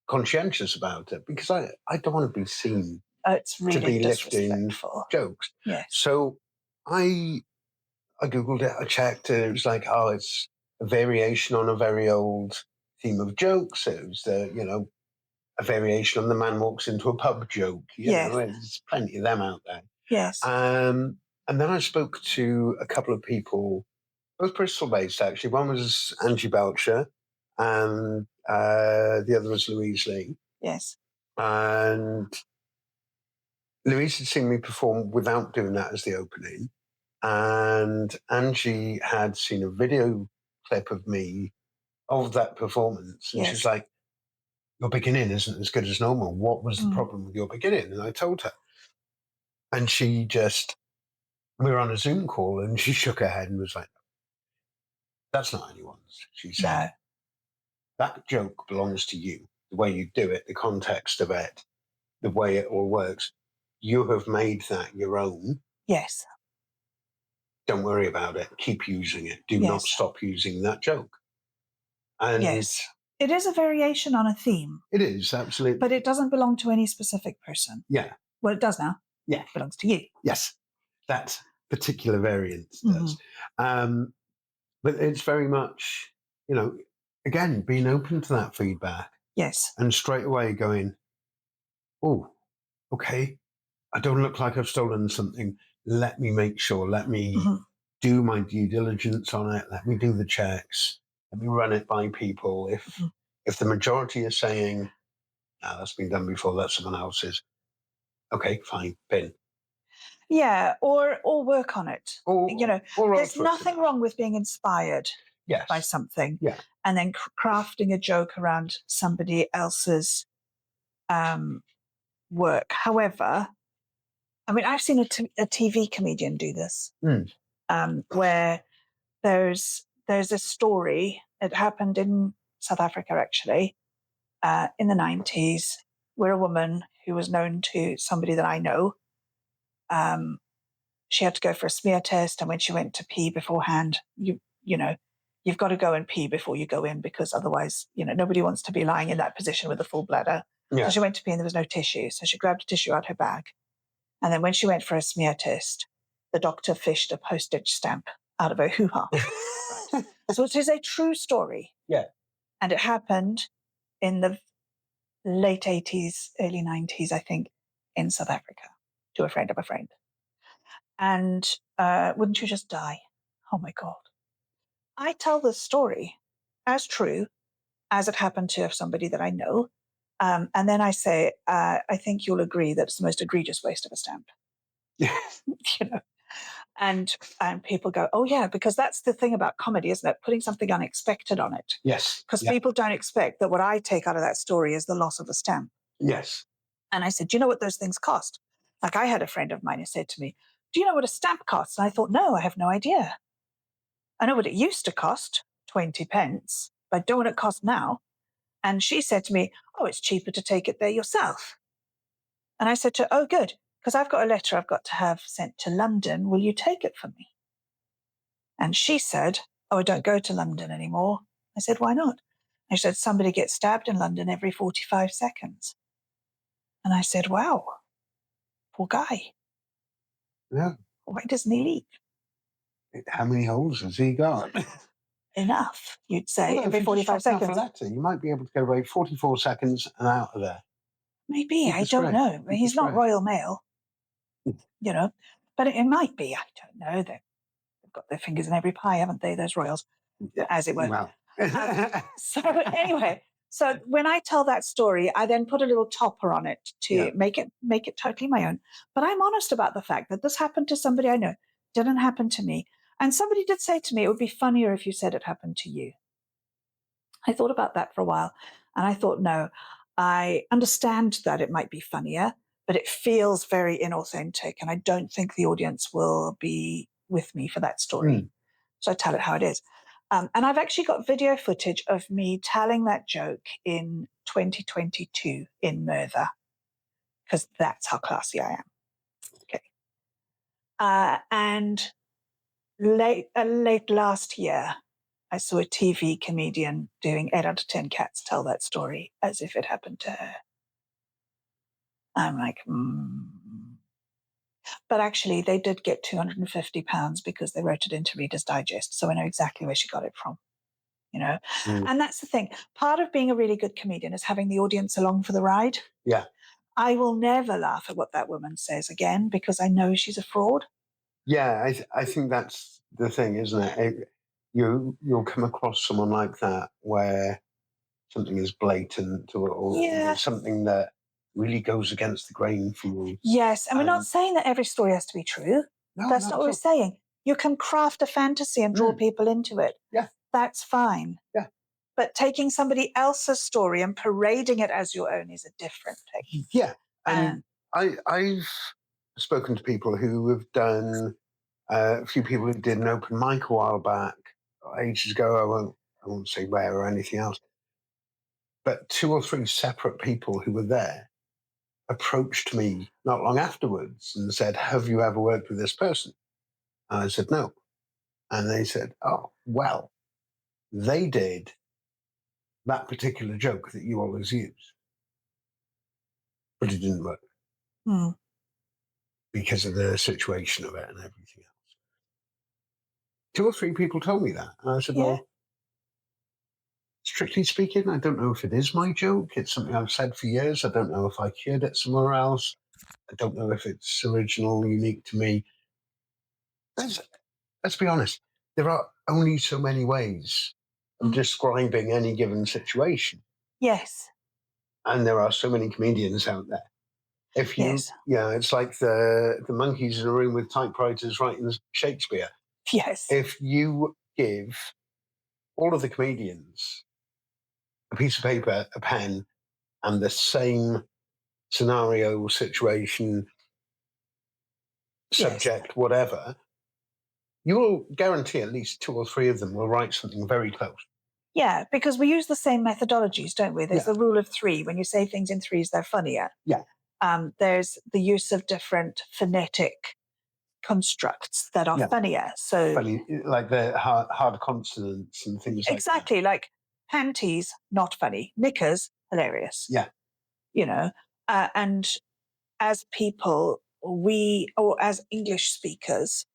conscientious about it, because I don't want to be seen it's really to be lifting jokes. Yes. So I Googled it, I checked, and it was like, oh, it's a variation on a very old theme of jokes. It was, a variation on the man walks into a pub joke. You know, there's plenty of them out there. Yes. And then I spoke to a couple of people, both Bristol-based, actually. One was Angie Belcher, and the other was Louise Lee. Yes. And Louise had seen me perform without doing that as the opening. And Angie had seen a video clip of me of that performance. And she's like, your beginning isn't as good as normal. What was the problem with your beginning? And I told her. And we were on a Zoom call, and she shook her head and was like, that's not anyone's. She said, that joke belongs to you. The way you do it, the context of it, the way it all works. You have made that your own. Yes. Don't worry about it. Keep using it. Do not stop using that joke. And yes. It is a variation on a theme. It is, absolutely. But it doesn't belong to any specific person. Yeah. Well, it does now. Yeah. It belongs to you. Yes. That particular variant does. But it's very much, again, being open to that feedback. Yes. And straight away going, oh, okay, I don't look like I've stolen something. Let me make sure. Let me do my due diligence on it. Let me do the checks. Let me run it by people. If the majority is saying, "No, that's been done before, that's someone else's," okay, fine, bin. Yeah, or work on it. Or there's nothing wrong with being inspired by something, and then crafting a joke around somebody else's work. However, I mean, I've seen a TV comedian do this, where there's a story. It happened in South Africa, actually, in the 90s, where a woman who was known to somebody that I know, she had to go for a smear test, and when she went to pee beforehand, you've got to go and pee before you go in, because otherwise, nobody wants to be lying in that position with a full bladder. Yeah. So she went to pee and there was no tissue. So she grabbed a tissue out her bag. And then when she went for a smear test, the doctor fished a postage stamp out of her hoo-ha. Right. So it is a true story. Yeah. And it happened in the late 80s, early 90s, I think, in South Africa, to a friend of a friend. And wouldn't you just die? Oh my God. I tell this story as true as it happened to somebody that I know. And then I say, I think you'll agree that it's the most egregious waste of a stamp. And people go, oh yeah, because that's the thing about comedy, isn't it? Putting something unexpected on it. Yes. Because people don't expect that what I take out of that story is the loss of a stamp. Yes. And I said, do you know what those things cost? Like, I had a friend of mine who said to me, do you know what a stamp costs? And I thought, no, I have no idea. I know what it used to cost, 20 pence, but I don't know what it costs now. And she said to me, oh, it's cheaper to take it there yourself. And I said to her, oh, good, because I've got a letter I've got to have sent to London. Will you take it for me? And she said, oh, I don't go to London anymore. I said, why not? And she said, somebody gets stabbed in London every 45 seconds. And I said, wow, poor guy. Yeah. Why doesn't he leave? How many holes has he got? Enough, you'd say, well, every 45 seconds. A letter, you might be able to get away 44 seconds and out of there. Maybe, I don't know. He's not Royal Mail, but it might be. I don't know. They've got their fingers in every pie, haven't they, those royals, as it were. Wow. So anyway, so when I tell that story, I then put a little topper on it to make it totally my own. But I'm honest about the fact that this happened to somebody I know, didn't happen to me. And somebody did say to me, it would be funnier if you said it happened to you. I thought about that for a while, and I thought, no, I understand that it might be funnier, but it feels very inauthentic, and I don't think the audience will be with me for that story. So I tell it how it is. And I've actually got video footage of me telling that joke in 2022 in Merthyr, because that's how classy I am. Okay. And late last year, I saw a TV comedian doing 8 out of 10 cats tell that story as if it happened to her. I'm like, But actually, they did get £250 because they wrote it into Reader's Digest. So I know exactly where she got it from, And that's the thing. Part of being a really good comedian is having the audience along for the ride. Yeah. I will never laugh at what that woman says again because I know she's a fraud. Yeah, I think that's the thing, isn't it? You'll come across someone like that where something is blatant or something that really goes against the grain for you. Yes, and we're not saying that every story has to be true. No, that's not what we're saying. You can craft a fantasy and draw people into it. Yeah. That's fine. Yeah. But taking somebody else's story and parading it as your own is a different thing. Yeah. And I've spoken to people who have done, a few people who did an open mic a while back, ages ago. I won't say where or anything else. But 2 or 3 separate people who were there approached me not long afterwards and said, have you ever worked with this person? And I said, no. And they said, oh, well, they did that particular joke that you always use. But it didn't work because of the situation of it and everything else. 2 or 3 people told me that. And I said, well, strictly speaking, I don't know if it is my joke. It's something I've said for years. I don't know if I heard it somewhere else. I don't know if it's original, unique to me. Let's be honest. There are only so many ways of describing any given situation. Yes. And there are so many comedians out there. If you, it's like the monkeys in a room with typewriters writing Shakespeare. Yes. If you give all of the comedians a piece of paper, a pen, and the same scenario, situation, subject, whatever, you will guarantee at least 2 or 3 of them will write something very close. Yeah, because we use the same methodologies, don't we? There's the rule of 3. When you say things in threes, they're funnier. Yeah. There's the use of different phonetic constructs that are funnier. So funny, like the hard consonants and things like that. Exactly, like panties, not funny. Knickers, hilarious. Yeah. You know, and as people, or as English speakers,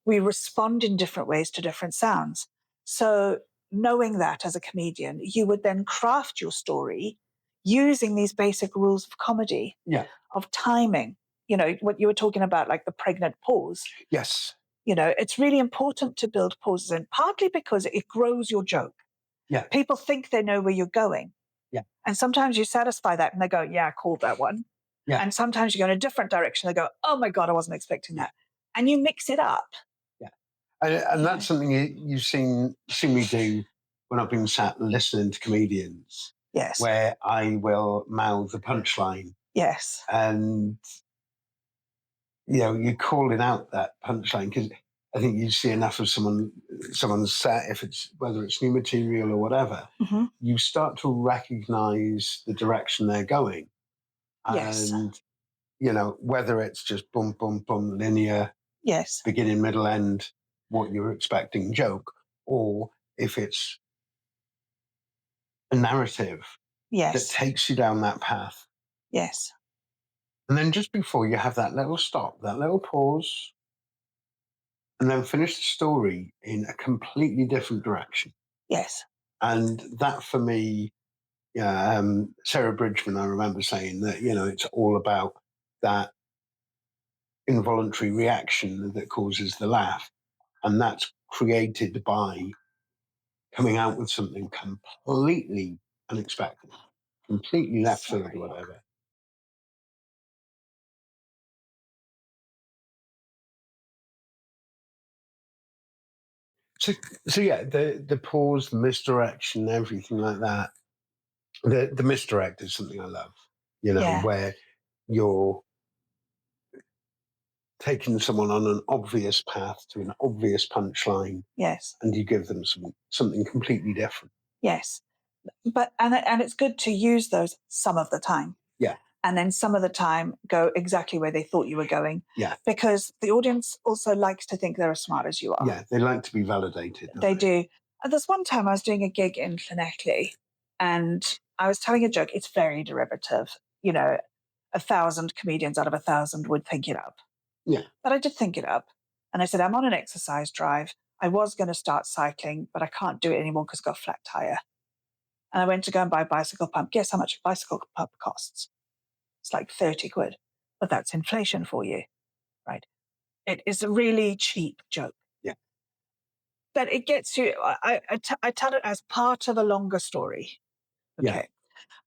we respond in different ways to different sounds. So knowing that as a comedian, you would then craft your story using these basic rules of comedy, of timing. You know, what you were talking about, like the pregnant pause. Yes. You know, it's really important to build pauses in, partly because it grows your joke. Yeah. People think they know where you're going. Yeah. And sometimes you satisfy that and they go, yeah, I called that one. Yeah. And sometimes you go in a different direction. They go, oh my God, I wasn't expecting that. And you mix it up. And that's something you've seen me do when I've been sat listening to comedians. Yes. Where I will mouth the punchline. Yes. And, you're calling out that punchline because I think you see enough of someone's set, whether it's new material or whatever, you start to recognize the direction they're going. Yes. And, whether it's just boom, boom, boom, linear, beginning, middle, end, what you're expecting joke, or if it's a narrative that takes you down that path. Yes. And then just before you have that little stop, that little pause, and then finish the story in a completely different direction. Yes. And that for me, Sarah Bridgman, I remember saying that, it's all about that involuntary reaction that causes the laugh. And that's created by coming out with something completely unexpected, completely left field or whatever. So yeah, the pause, the misdirection, everything like that. The misdirect is something I love, where you're taking someone on an obvious path to an obvious punchline. Yes. And you give them something completely different. Yes. But and it's good to use those some of the time. Yeah. And then some of the time go exactly where they thought you were going. Yeah. Because the audience also likes to think they're as smart as you are. Yeah, they like to be validated. They do. And there's one time I was doing a gig in Llanelli and I was telling a joke. It's very derivative. 1,000 comedians out of 1,000 would think it up. Yeah. But I did think it up. And I said, I'm on an exercise drive. I was going to start cycling, but I can't do it anymore because I've got a flat tire. And I went to go and buy a bicycle pump. Guess how much a bicycle pump costs? It's like 30 quid. But that's inflation for you, right? It is a really cheap joke. Yeah. But it gets you, I tell it as part of a longer story. Okay.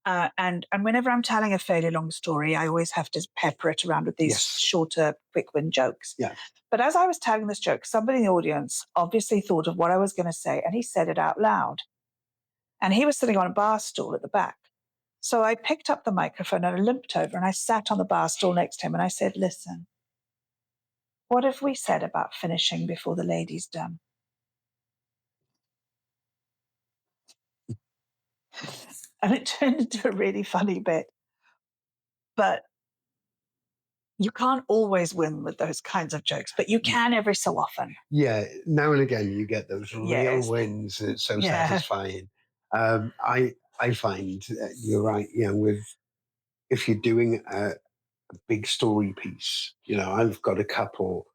Yeah. And whenever I'm telling a fairly long story, I always have to pepper it around with these shorter, quick win jokes. Yeah. But as I was telling this joke, somebody in the audience obviously thought of what I was going to say, and he said it out loud. And he was sitting on a bar stool at the back. So I picked up the microphone and I limped over and I sat on the bar stool next to him and I said, listen, what have we said about finishing before the lady's done? And it turned into a really funny bit. But you can't always win with those kinds of jokes, but you can every so often. Yeah, now and again you get those real wins and it's so satisfying. I I find you're right. If you're doing a big story piece, I've got a couple.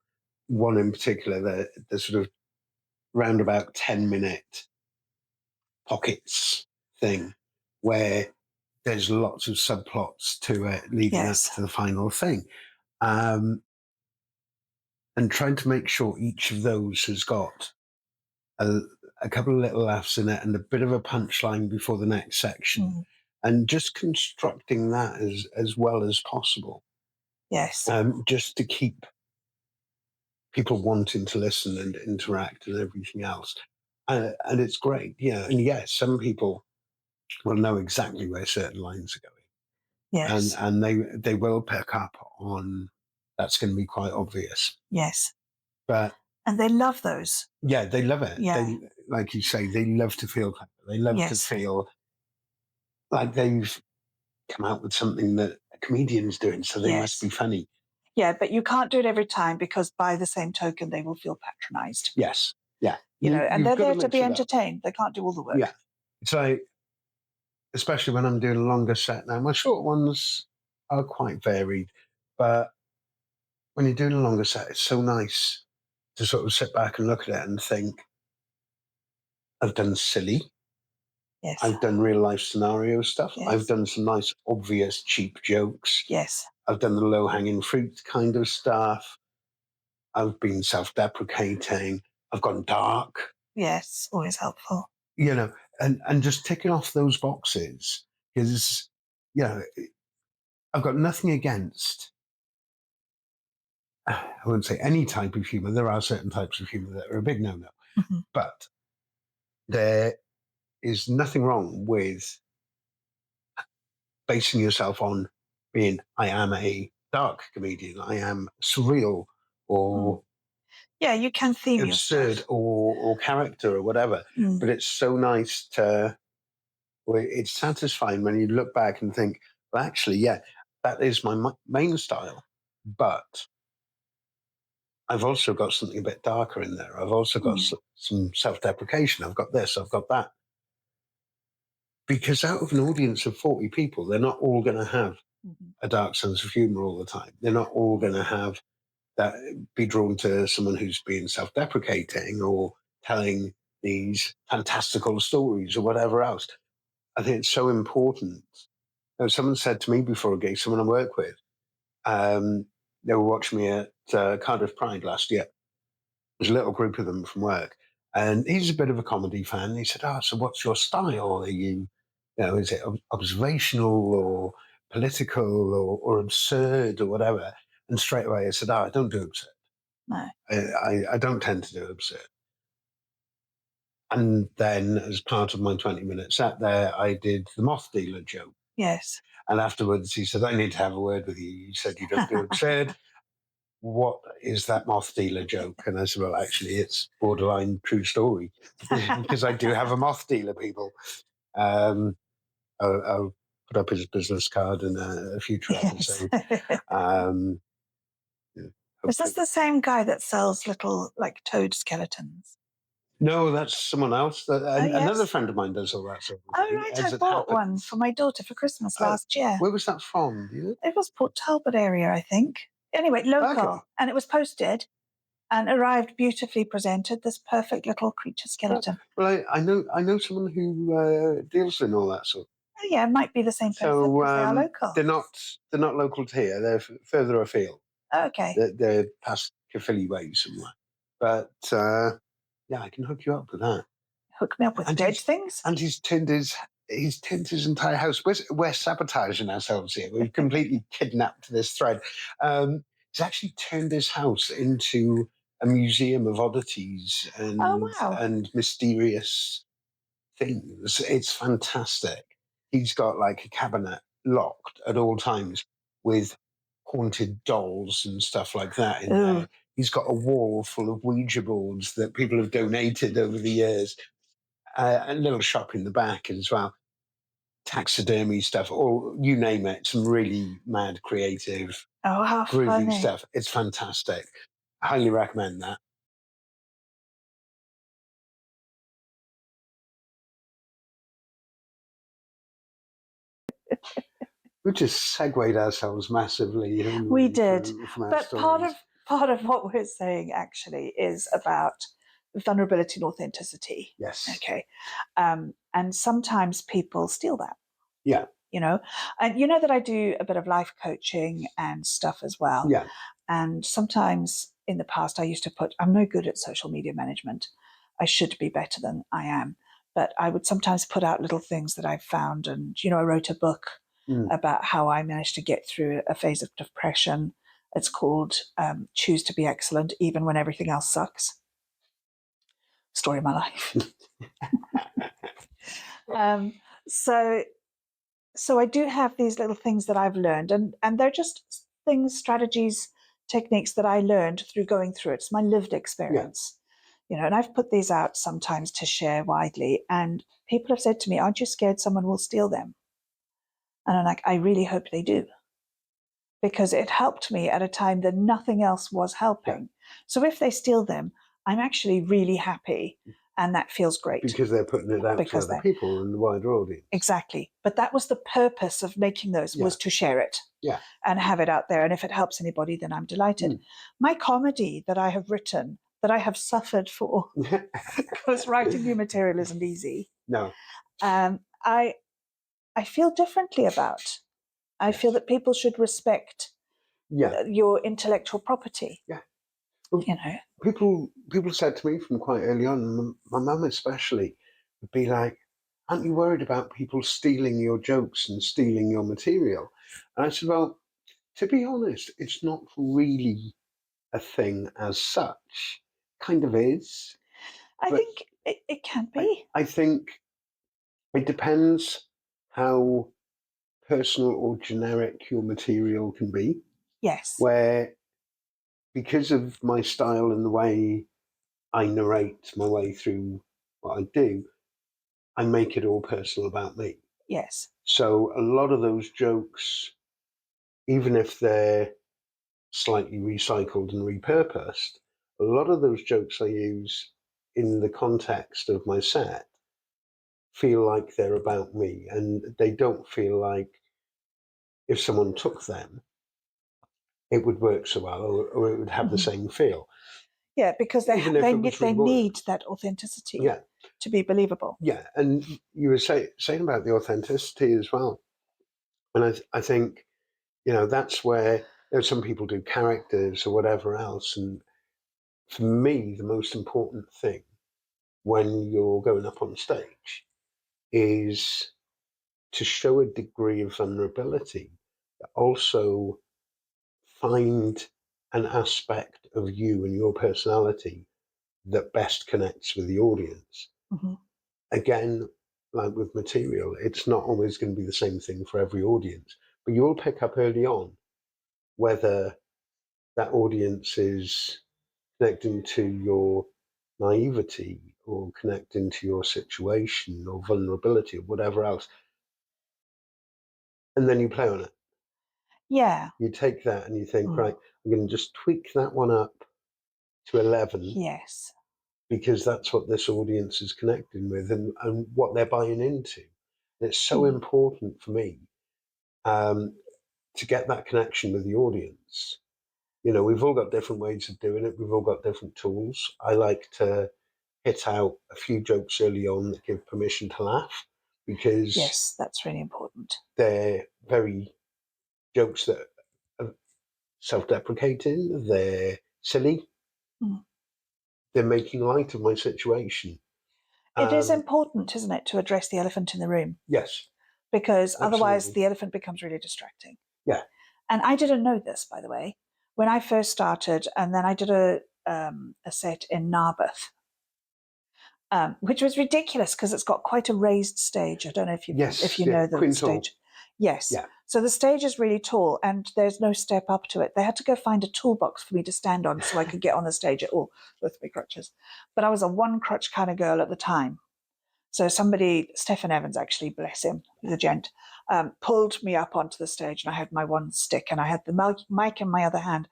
One in particular, the sort of round about 10-minute pockets thing, where there's lots of subplots to it leading up Yes. to the final thing. And trying to make sure each of those has got a couple of little laughs in it and a bit of a punchline before the next section, and just constructing that as well as possible. Yes. Just to keep people wanting to listen and interact and everything else. And it's great. And yes, some people will know exactly where certain lines are going. Yes. And they will pick up on that's going to be quite obvious. Yes. But and they love those. yeah, they love it. Yeah. They, like you say, they love to feel clever. They love to Yes. feel like they've come out with something that a comedian's doing, so they must be funny. Yeah, but you can't do it every time, because by the same token, they will feel patronized. Yes. Yeah. And they're there to be entertained. They can't do all the work. Yeah. It's like, especially when I'm doing a longer set now, my short ones are quite varied, but when you're doing a longer set, it's so nice to sort of sit back and look at it and think, I've done silly. Yes. I've done real life scenario stuff. Yes. I've done some nice, obvious, cheap jokes. Yes. I've done the low hanging fruit kind of stuff. I've been self deprecating. I've gone dark. Yes, always helpful. And just ticking off those boxes is, I've got nothing against, I wouldn't say any type of humor. There are certain types of humor that are a big no no. Mm-hmm. But there is nothing wrong with basing yourself on being, I am a dark comedian, I am surreal, or yeah, you can theme absurd, yourself. or character, or whatever. But it's so nice it's satisfying when you look back and think, well, actually, yeah, that is my main style, but I've also got something a bit darker in there. I've also got some self-deprecation. I've got this, I've got that. Because out of an audience of 40 people, they're not all going to have a dark sense of humor all the time. They're not all going to have that, be drawn to someone who's being self-deprecating or telling these fantastical stories or whatever else. I think it's so important. Someone said to me before a gig, someone I work with, they were watching me at Cardiff Pride last year. There's a little group of them from work, and he's a bit of a comedy fan. He said, so what's your style? Are you, is it observational or political or absurd or whatever? And straight away I said, I don't do absurd. No. I don't tend to do absurd. And then, as part of my 20-minute set there, I did the moth dealer joke. Yes. And afterwards he said, I need to have a word with you. You said you don't do absurd. What is that moth dealer joke? And I said, well, actually, it's borderline true story, because I do have a moth dealer, people. I'll put up his business card in a future episode. Is this the same guy that sells little, like, toad skeletons? No, that's someone else. Another friend of mine does all that sort of thing. Right, I bought one for my daughter for Christmas last year. Where was that from? Do you know? It was Port Talbot area, I think. Anyway, local. Okay. And it was posted and arrived beautifully presented, this perfect little creature skeleton. Well, I know someone who deals in all that sort. Oh, yeah, it might be the same person, because they are local. They're not local to here. They're further afield. Okay. They're past Caerphilly way somewhere. But yeah, I can hook you up with that. Hook me up with dead things? And he's turned his entire house. We're sabotaging ourselves here. We've completely kidnapped this thread. He's actually turned his house into a museum of oddities and mysterious things. It's fantastic. He's got like a cabinet locked at all times with haunted dolls and stuff like that in there. He's got a wall full of Ouija boards that people have donated over the years. A little shop in the back as well. Taxidermy stuff, or you name it. Some really mad, creative, groovy stuff. It's fantastic. I highly recommend that. We just segued ourselves massively. We did. From our But stories. part of what we're saying actually is about vulnerability and authenticity. Yes. Okay. And sometimes people steal that. Yeah. You know, and you know that I do a bit of life coaching and stuff as well. Yeah. And sometimes in the past, I used to put, I'm no good at social media management. I should be better than I am. But I would sometimes put out little things that I've found. And, I wrote a book about how I managed to get through a phase of depression. It's called Choose to Be Excellent, Even When Everything Else Sucks. Story of my life. So I do have these little things that I've learned, and they're just things, strategies, techniques that I learned through going through it. It's my lived experience. And I've put these out sometimes to share widely, and people have said to me, aren't you scared someone will steal them? And I'm like, I really hope they do, because it helped me at a time that nothing else was helping. Yeah. So if they steal them, I'm actually really happy, and that feels great. Because they're putting it out to other people and the wider audience. Exactly. But that was the purpose of making those, was to share it. Yeah. And have it out there. And if it helps anybody, then I'm delighted. My comedy that I have written, that I have suffered for, because writing new material isn't easy. No. I feel differently about. I feel that people should respect your intellectual property. Yeah. Well, people said to me from quite early on, my mum especially, would be like, aren't you worried about people stealing your jokes and stealing your material? And I said, well, to be honest, it's not really a thing as such. Kind of is. I think it can be. I think it depends how personal or generic your material can be. Yes. Where, because of my style and the way I narrate my way through what I do, I make it all personal about me. Yes. So a lot of those jokes, even if they're slightly recycled and repurposed, a lot of those jokes I use in the context of my set feel like they're about me, and they don't feel like if someone took them, it would work so well, or it would have the same feel. Yeah, because they need that authenticity to be believable. Yeah, and you were saying about the authenticity as well. And I think, that's where some people do characters or whatever else. And for me, the most important thing when you're going up on stage is to show a degree of vulnerability, also find an aspect of you and your personality that best connects with the audience. Mm-hmm. Again, like with material, it's not always going to be the same thing for every audience, but you'll pick up early on whether that audience is connecting to your naivety or connecting to your situation or vulnerability or whatever else. And then you play on it. Yeah. You take that and you think, right, I'm going to just tweak that one up to 11. Yes. Because that's what this audience is connecting with and what they're buying into. And it's so important for me to get that connection with the audience. We've all got different ways of doing it. We've all got different tools. I like to hit out a few jokes early on that give permission to laugh, because yes, that's really important. They're very jokes that are self-deprecating. They're silly. They're making light of my situation. It is important, isn't it, to address the elephant in the room? Yes. Because Absolutely. Otherwise the elephant becomes really distracting. Yeah. And I didn't know this, by the way, when I first started, and then I did a set in Narberth, which was ridiculous because it's got quite a raised stage. I don't know if you know the Queen's stage. Hall. Yes. Yeah. So the stage is really tall and there's no step up to it. They had to go find a toolbox for me to stand on so I could get on the stage at all with my crutches. But I was a one crutch kind of girl at the time. So somebody, Stephen Evans, actually, bless him, he's a gent, pulled me up onto the stage, and I had my one stick and I had the mic in my other hand.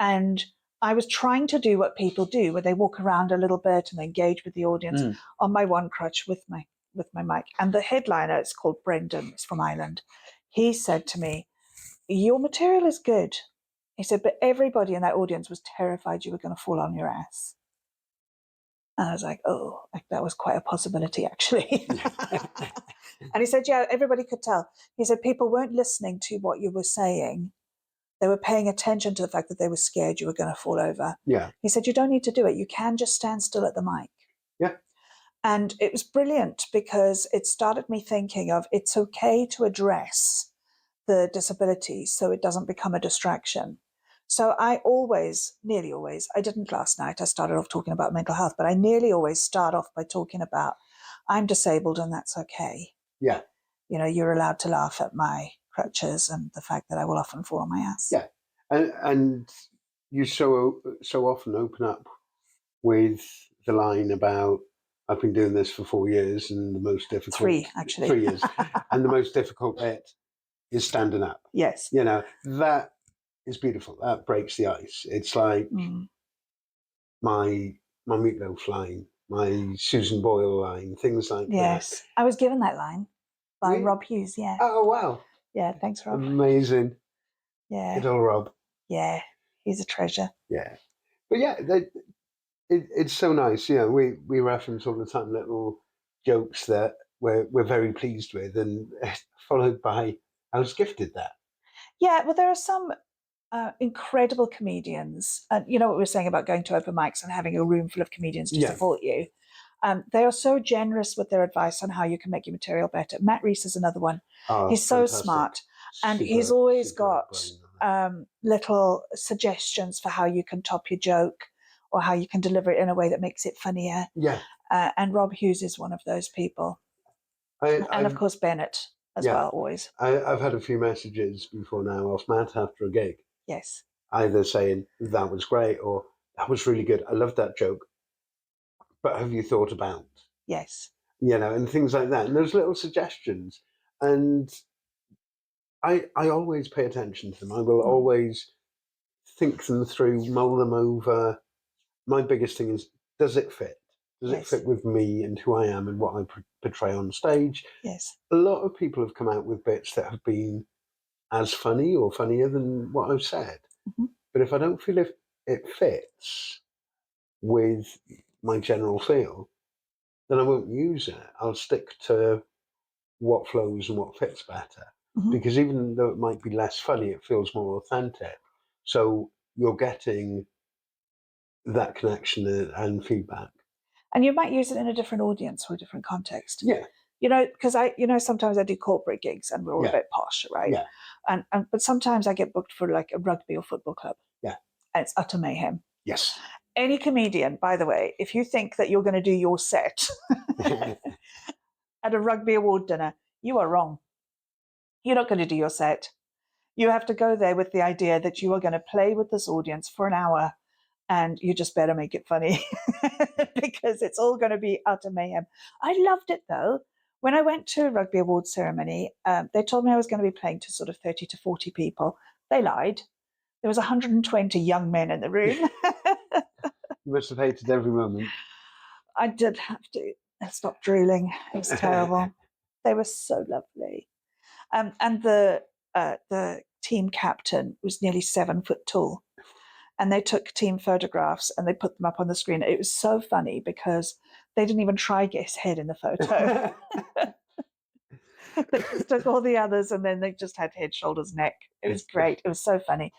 And I was trying to do what people do, where they walk around a little bit and they engage with the audience on my one crutch with my mic. And the headliner is called Brendan, it's from Ireland. he said to me, "Your material is good." He said, "But everybody in that audience was terrified you were going to fall on your ass." And I was like, "Oh, like that was quite a possibility, actually." And he said, "Yeah, everybody could tell." He said, "People weren't listening to what you were saying. They were paying attention to the fact that they were scared you were going to fall over." Yeah. He said, "You don't need to do it. You can just stand still at the mic." Yeah. And it was brilliant because it started me thinking of it's okay to address the disability so it doesn't become a distraction. So I always, nearly always, I didn't last night, I started off talking about mental health, but I nearly always start off by talking about I'm disabled and that's okay. Yeah. You know, you're allowed to laugh at my crutches and the fact that I will often fall on my ass. Yeah. And you so often open up with the line about, I've been doing this for 4 years and the most difficult... 3, actually. 3 years. And the most difficult bit is standing up. Yes. You know, that is beautiful. That breaks the ice. It's like my Meatloaf line, my Susan Boyle line, things like that. Yes. I was given that line by Really? Rob Hughes, yeah. Oh, wow. Yeah, thanks, Rob. Amazing. Yeah. Good old Rob. Yeah, he's a treasure. Yeah. But yeah, it's so nice. You know, we reference all the time little jokes that we're very pleased with, and followed by, I was gifted that. Yeah, well, there are some incredible comedians. And you know what we were saying about going to open mics and having a room full of comedians to support you. They are so generous with their advice on how you can make your material better. Matt Reese is another one. Oh, he's so fantastic. smart. And Super, he's always super got brain. little suggestions for how you can top your joke or how you can deliver it in a way that makes it funnier. Yeah. And Rob Hughes is one of those people. And of course, Bennett as well, always. I've had a few messages before now off Matt after a gig. Yes. Either saying, that was great, or that was really good. I loved that joke. But have you thought about? Yes. You know, and things like that. And those little suggestions. And I always pay attention to them. I will always think them through, mull them over. My biggest thing is, does it fit? Does it fit with me and who I am and what I portray on stage? Yes. A lot of people have come out with bits that have been as funny or funnier than what I've said. But if I don't feel if it fits with my general feel, then I won't use it. I'll stick to what flows and what fits better. Because even though it might be less funny, it feels more authentic. So you're getting that connection and feedback. And you might use it in a different audience or a different context. Yeah. You know, because sometimes I do corporate gigs and we're all a bit posh, right? Yeah. And but sometimes I get booked for like a rugby or football club. Yeah. And it's utter mayhem. Yes. Any comedian, by the way, if you think that you're going to do your set at a rugby award dinner, you are wrong. You're not going to do your set. You have to go there with the idea that you are going to play with this audience for an hour and you just better make it funny because it's all going to be utter mayhem. I loved it though. When I went to a rugby awards ceremony, they told me I was going to be playing to sort of 30 to 40 people. They lied. There was 120 young men in the room. You must have hated every moment. I did have to. I stopped drooling. It was terrible. They were so lovely. And the team captain was nearly 7 foot tall. And they took team photographs and they put them up on the screen. It was so funny because they didn't even try to get his head in the photo. They just took all the others and then they just had head, shoulders, neck. It was great. It was so funny.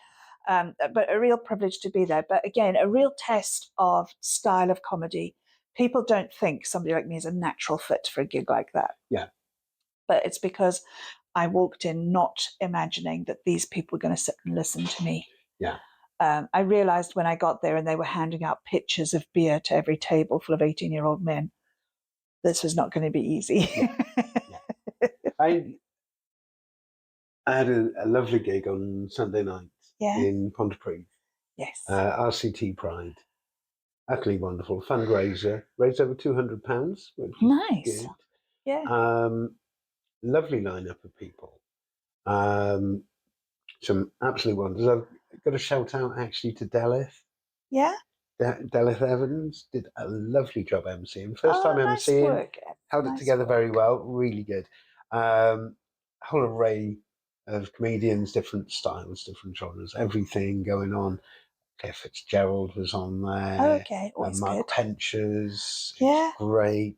But a real privilege to be there. But again, a real test of style of comedy. People don't think somebody like me is a natural fit for a gig like that. Yeah. But it's because I walked in not imagining that these people were going to sit and listen to me. Yeah. I realized when I got there and they were handing out pitchers of beer to every table full of 18-year-old men, this was not going to be easy. Yeah. I had a lovely gig on Sunday night in Pontypridd. Yes. RCT Pride. Utterly wonderful. Fundraiser. Raised over £200, which is nice. good. Yeah. Lovely lineup of people. Some absolute wonders. I've got a shout out actually to Delith. Yeah. Delith Evans did a lovely job emceeing. First time emceeing. Work. Held it together very well. Really good. Whole array of comedians, different styles, different genres, everything going on. Cliff Fitzgerald was on there. Okay, always Mark good. Penchers, Yeah. great.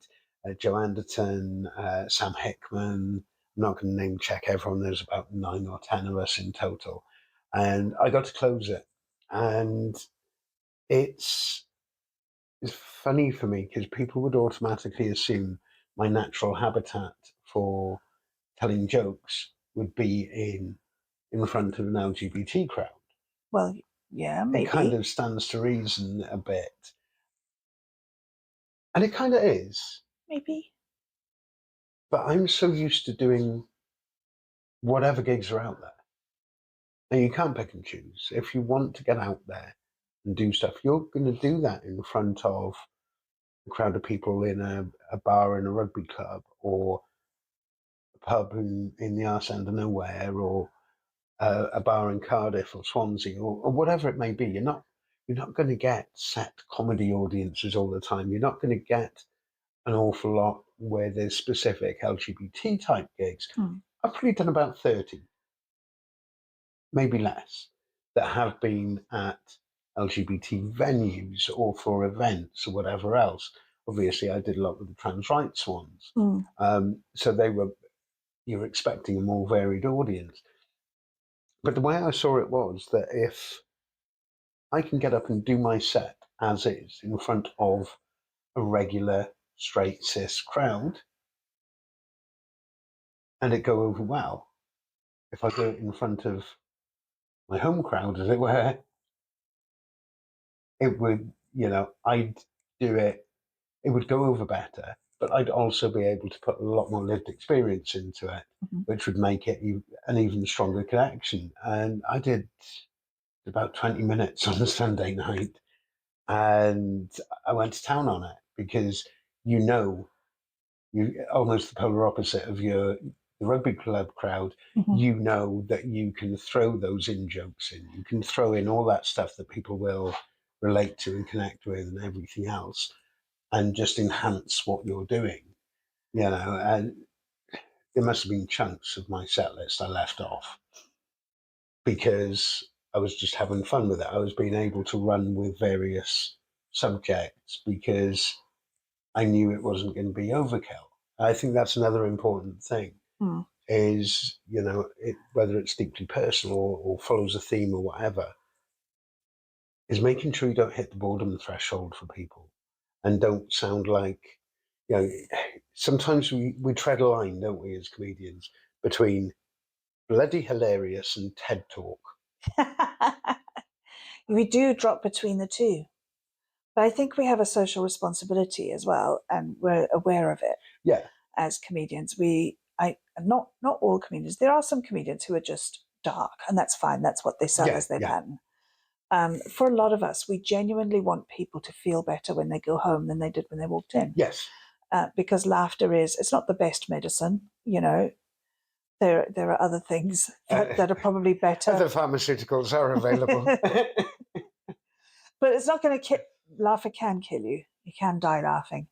Joe Anderton, Sam Hickman. I'm not going to name check everyone. There's about 9 or 10 of us in total. And I got to close it. And it's funny for me because people would automatically assume my natural habitat for telling jokes would be in front of an LGBT crowd. Well, yeah, It kind maybe. of stands to reason a bit. And it kind of is. Maybe. But I'm so used to doing whatever gigs are out there. And you can't pick and choose. If you want to get out there and do stuff, you're going to do that in front of a crowd of people in a bar in a rugby club, or a pub in the arse end of nowhere, or a bar in Cardiff or Swansea, or whatever it may be. You're not going to get set comedy audiences all the time. You're not going to get an awful lot where there's specific LGBT type gigs. I've probably done about 30, maybe less, that have been at LGBT venues or for events or whatever else. Obviously, I did a lot with the trans rights ones. So you were expecting a more varied audience. But the way I saw it was that if I can get up and do my set as is in front of a regular straight cis crowd and it go over well, if I do it in front of my home crowd, as it were, it would, I'd do it, it would go over better, but I'd also be able to put a lot more lived experience into it, which would make it an even stronger connection. And I did about 20 minutes on a Sunday night, and I went to town on it because you almost the polar opposite of the rugby club crowd. You know that you can throw those in jokes in. You can throw in all that stuff that people will relate to and connect with and everything else, and just enhance what you're doing. And there must have been chunks of my set list I left off because I was just having fun with it. I was being able to run with various subjects because I knew it wasn't going to be overkill. I think that's another important thing is, whether it's deeply personal or follows a theme or whatever, is making sure you don't hit the boredom threshold for people and don't sound like, sometimes we tread a line, don't we, as comedians, between bloody hilarious and TED Talk. We do drop between the two. But I think we have a social responsibility as well, and we're aware of it. Yeah. As comedians, not all comedians. There are some comedians who are just dark, and that's fine. That's what they sell as their pattern. For a lot of us, we genuinely want people to feel better when they go home than they did when they walked in. Yes. Because laughter it's not the best medicine, There are other things that are probably better. Other pharmaceuticals are available. But it's not going to kill. Laughter can kill you. You can die laughing.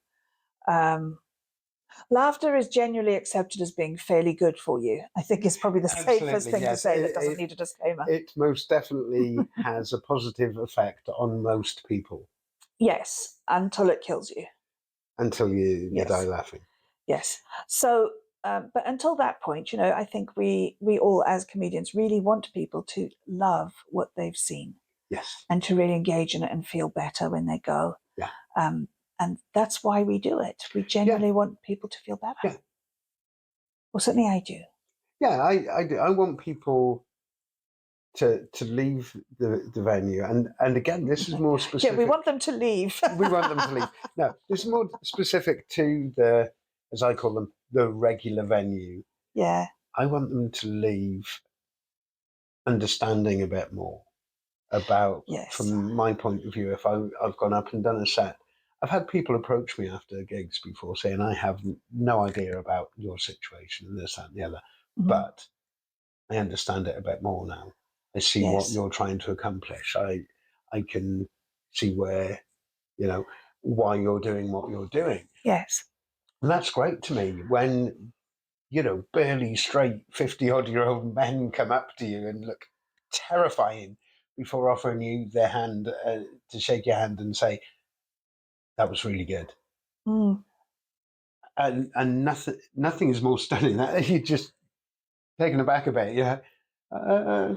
Laughter is generally accepted as being fairly good for you. I think is probably the safest thing to say that doesn't need a disclaimer. It most definitely has a positive effect on most people. Yes, until it kills you. Until you die laughing. Yes. So, but until that point, I think we all as comedians really want people to love what they've seen. Yes. And to really engage in it and feel better when they go. Yeah. And that's why we do it. We genuinely want people to feel better. Yeah. Well, certainly I do. Yeah, I do. I want people to leave the venue. And again, this is more specific. Yeah, we want them to leave. We want them to leave. No, this is more specific to the, as I call them, the regular venue. Yeah. I want them to leave understanding a bit more about, from my point of view, if I've gone up and done a set. I've had people approach me after gigs before saying, I have no idea about your situation and this, that, and the other, but I understand it a bit more now. I see what you're trying to accomplish. I can see where, why you're doing what you're doing. Yes. And that's great to me when burly, straight 50-odd-year-old men come up to you and look terrifying before offering you their hand to shake your hand and say, that was really good. Mm. And nothing is more stunning that you're just taken aback a bit. Yeah.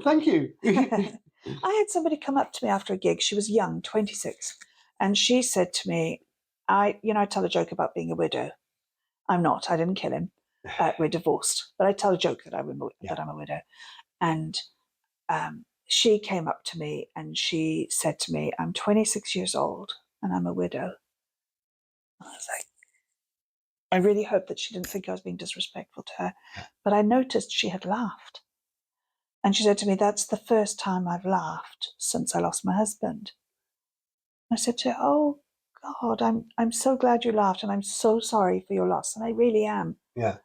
Thank you. I had somebody come up to me after a gig. She was young, 26. And she said to me, I tell a joke about being a widow. I'm not. I didn't kill him. We're divorced. But I tell a joke that I'm a widow. And she came up to me and she said to me, I'm 26 years old and I'm a widow. I was like, I really hope that she didn't think I was being disrespectful to her. But I noticed she had laughed. And she said to me, that's the first time I've laughed since I lost my husband. I said to her, oh, God, I'm so glad you laughed and I'm so sorry for your loss. And I really am. Yeah.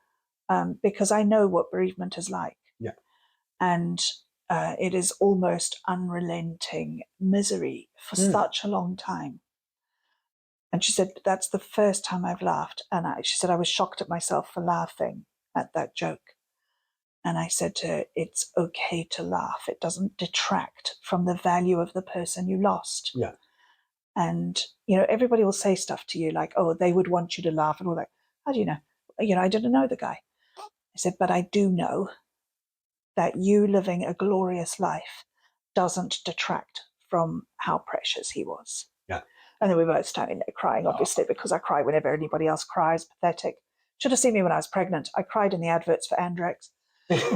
Because I know what bereavement is like. Yeah. And it is almost unrelenting misery for such a long time. And she said, that's the first time I've laughed. And she said, I was shocked at myself for laughing at that joke. And I said to her, it's okay to laugh. It doesn't detract from the value of the person you lost. Yeah. And, everybody will say stuff to you like, oh, they would want you to laugh and all that. How do you know? I didn't know the guy. I said, but I do know that you living a glorious life doesn't detract from how precious he was. Yeah. And then we were both standing there crying, obviously, because I cry whenever anybody else cries. Pathetic. Should have seen me when I was pregnant. I cried in the adverts for Andrex. It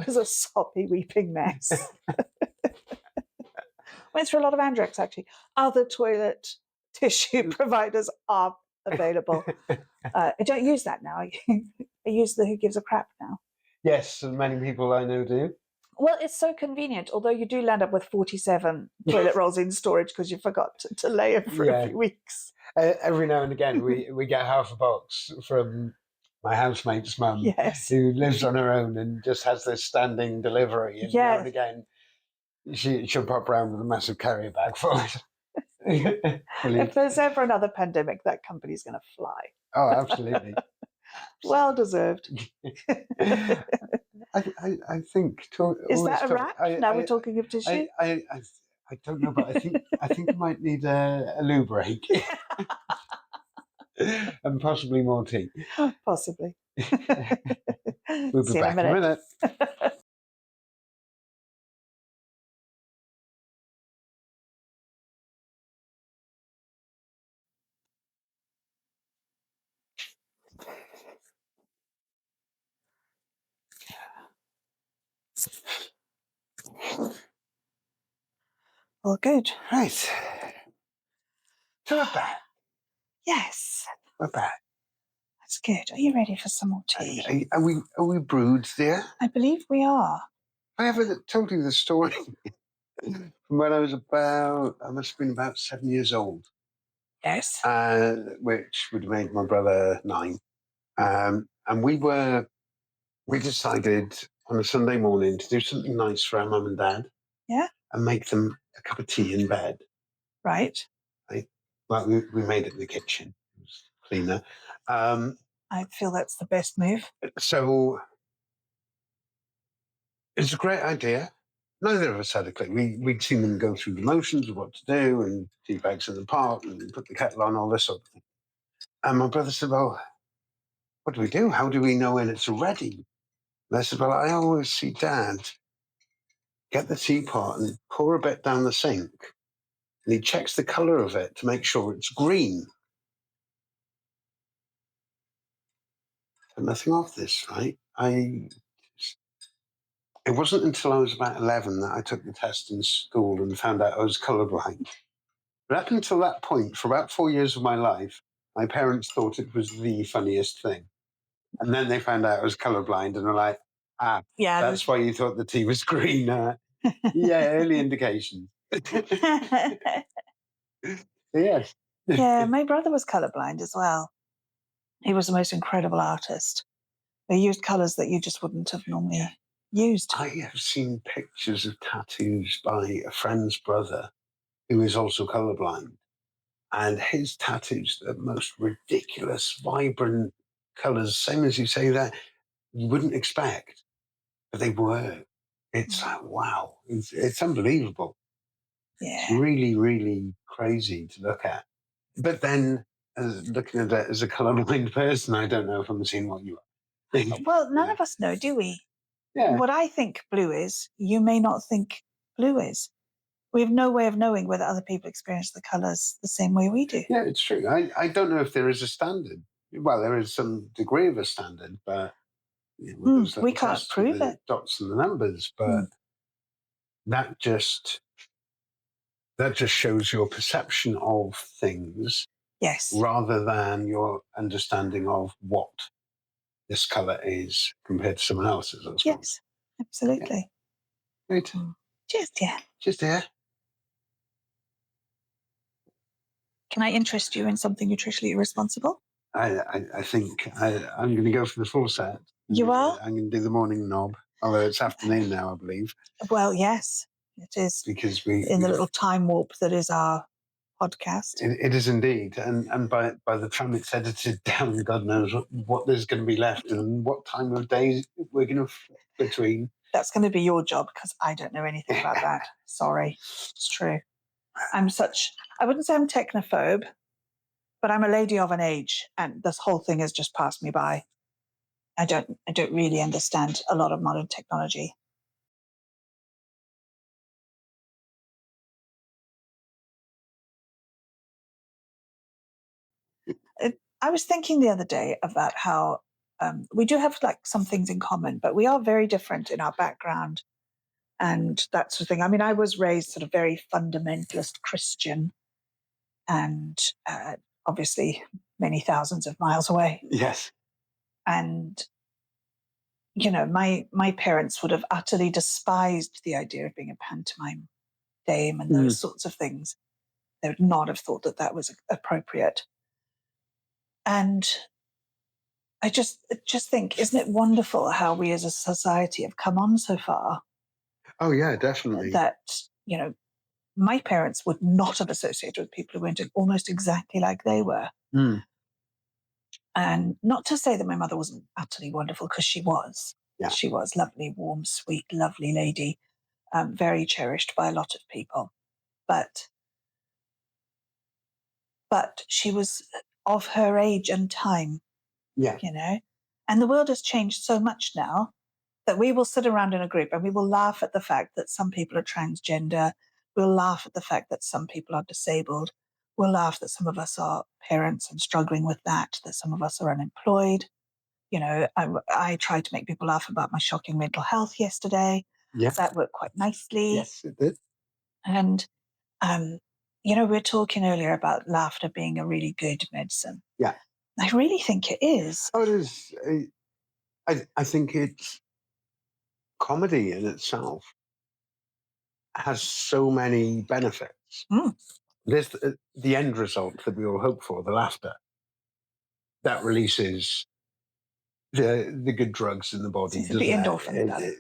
was a soppy, weeping mess. Went through a lot of Andrex, actually. Other toilet tissue providers are available. I don't use that now. I use the Who Gives a Crap now. Yes, and many people I know do. Well, it's so convenient, although you do land up with 47 toilet rolls in storage because you forgot to lay it for a few weeks. Every now and again, we get half a box from my housemate's mum, who lives on her own and just has this standing delivery. And now and again, she'll pop around with a massive carrier bag for it. If there's ever another pandemic, that company's going to fly. Oh, absolutely. Well deserved. I think. Is that a wrap? Now we're talking of tissue. I don't know, but I think I might need a loo break. And possibly more tea. Possibly. We'll be back in a minute. Well, good. Right. So we're back. Yes. We're back. That's good. Are you ready for some more tea? Are we brewed, dear? I believe we are. I ever told you the story from when I was I must have been about 7 years old. Yes. Which would have made my brother 9. And we decided on a Sunday morning to do something nice for our mum and dad. Yeah. And make them a cup of tea in bed. Right. Well, we made it in the kitchen. It was cleaner. I feel that's the best move. So it's a great idea. Neither of us had a clue. We'd seen them go through the motions of what to do and tea bags in the pot and put the kettle on, all this sort of thing. And my brother said, well, what do we do? How do we know when it's ready? And I said, well, I always see Dad get the teapot and pour a bit down the sink. And he checks the colour of it to make sure it's green. But nothing of this, right? It wasn't until I was about 11 that I took the test in school and found out I was colourblind. But up until that point, for about 4 years of my life, my parents thought it was the funniest thing. And then they found out I was colourblind and were like, that's why you thought the tea was green. Yeah, early indications. Yes. Yeah, my brother was colourblind as well. He was the most incredible artist. They used colours that you just wouldn't have normally used. I have seen pictures of tattoos by a friend's brother who is also colourblind. And his tattoos, the most ridiculous, vibrant colours, same as you say that, you wouldn't expect, but they were. It's like, wow, it's unbelievable. Yeah. It's really, really crazy to look at. But then, looking at it as a colourblind person, I don't know if I'm seeing what you are. Well, none of us know, do we? Yeah. What I think blue is, you may not think blue is. We have no way of knowing whether other people experience the colours the same way we do. Yeah, it's true. I don't know if there is a standard. Well, there is some degree of a standard, but with those We little can't tests with prove the it. dots and the numbers, but that just shows your perception of things Yes. rather than your understanding of what this colour is compared to someone else's, I suppose. Yes, absolutely. Yeah. Right. Cheers, dear. Cheers, dear. Can I interest you in something nutritionally irresponsible? I think I'm going to go for the full set. You are? I'm going to do the morning knob, although it's afternoon now, I believe. Well, yes, it is. Because in the little time warp that is our podcast. It is indeed. And by the time it's edited down, God knows what there's going to be left and what time of day we're going to between. That's going to be your job because I don't know anything about that. Sorry. It's true. I wouldn't say I'm technophobe, but I'm a lady of an age, and this whole thing has just passed me by. I don't really understand a lot of modern technology. I was thinking the other day about how we do have like some things in common, but we are very different in our background and that sort of thing. I mean, I was raised sort of very fundamentalist Christian, and obviously many thousands of miles away. Yes. And you know, my parents would have utterly despised the idea of being a pantomime dame and those sorts of things. They would not have thought that that was appropriate. And I just think, isn't it wonderful how we as a society have come on so far? Oh yeah, definitely. That, you know, my parents would not have associated with people who went almost exactly like they were. And not to say that my mother wasn't utterly wonderful, because she was. Yeah. She was lovely, warm, sweet, lovely lady, very cherished by a lot of people. But she was of her age and time. Yeah. You know? And the world has changed so much now that we will sit around in a group and we will laugh at the fact that some people are transgender. We'll laugh at the fact that some people are disabled. We'll laugh that some of us are parents and struggling with that some of us are unemployed. You know, I tried to make people laugh about my shocking mental health yesterday. Yeah. That worked quite nicely. Yes, it did. And, you know, we were talking earlier about laughter being a really good medicine. Yeah. I really think it is. Oh, it is. I think it's comedy in itself has so many benefits. There's the end result that we all hope for, the laughter. That releases the good drugs in the body. The endorphins.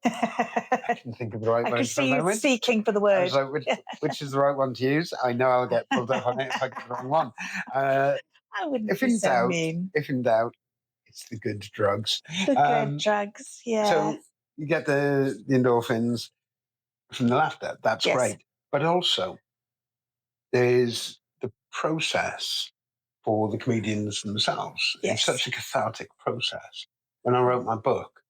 I can think of the right word. I can see you seeking for the word. I was like, which is the right one to use? I know I'll get pulled up on it if I get the wrong one. I wouldn't be so mean. If in doubt, it's the good drugs. The good drugs, yeah. So you get the endorphins from the laughter. That's great. But also, there's the process for the comedians themselves. Yes. It's such a cathartic process. When I wrote my book,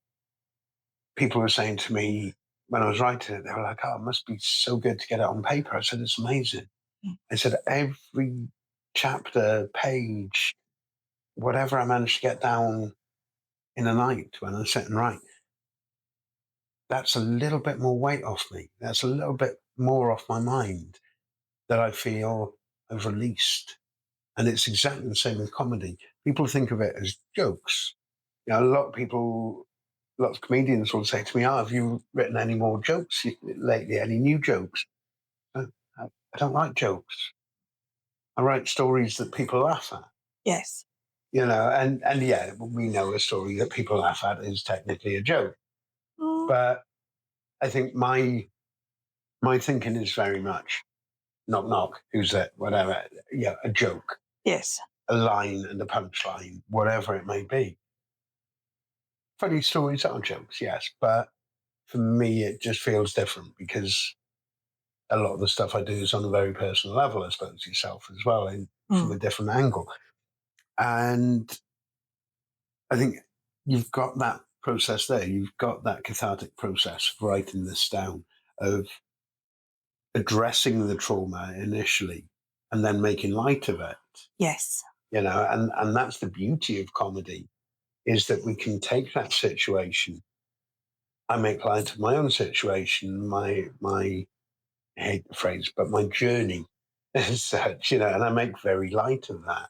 people were saying to me when I was writing it, they were like, oh, it must be so good to get it on paper. I said, it's amazing. I said, every chapter, page, whatever I managed to get down in a night when I sit and write, that's a little bit more weight off me. That's a little bit more off my mind that I feel I've released. And it's exactly the same with comedy. People think of it as jokes. You know, lots of comedians will say to me, oh, have you written any more jokes lately? Any new jokes? I don't write jokes. I write stories that people laugh at. Yes. You know, and yeah, we know a story that people laugh at is technically a joke. But I think my thinking is very much knock knock, who's that, whatever, yeah, a joke. Yes. a line and a punchline, whatever it may be. Funny stories are jokes, yes, but for me, it just feels different because a lot of the stuff I do is on a very personal level, I suppose, yourself as well, from a different angle. And I think you've got that process there. You've got that cathartic process of writing this down, of addressing the trauma initially and then making light of it. Yes. And that's the beauty of comedy, is that we can take that situation. I make light of my own situation, my I hate the phrase, but my journey as such, and I make very light of that,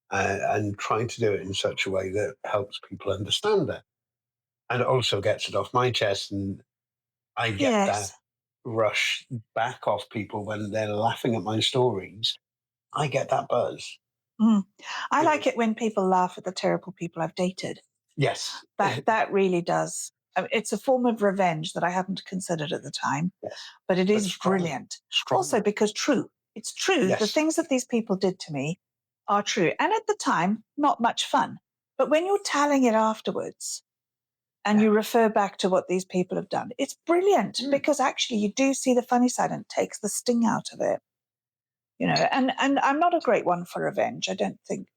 and trying to do it in such a way that helps people understand it, and also gets it off my chest, and I get that rush back off people when they're laughing at my stories. I get that buzz. I like it when people laugh at the terrible people I've dated. Yes. That really does. I mean, it's a form of revenge that I hadn't considered at the time, but it is brilliant. Strong. Also because it's true. Yes. The things that these people did to me are true. And at the time, not much fun. But when you're telling it afterwards and you refer back to what these people have done, it's brilliant because actually you do see the funny side and it takes the sting out of it. And I'm not a great one for revenge. I don't think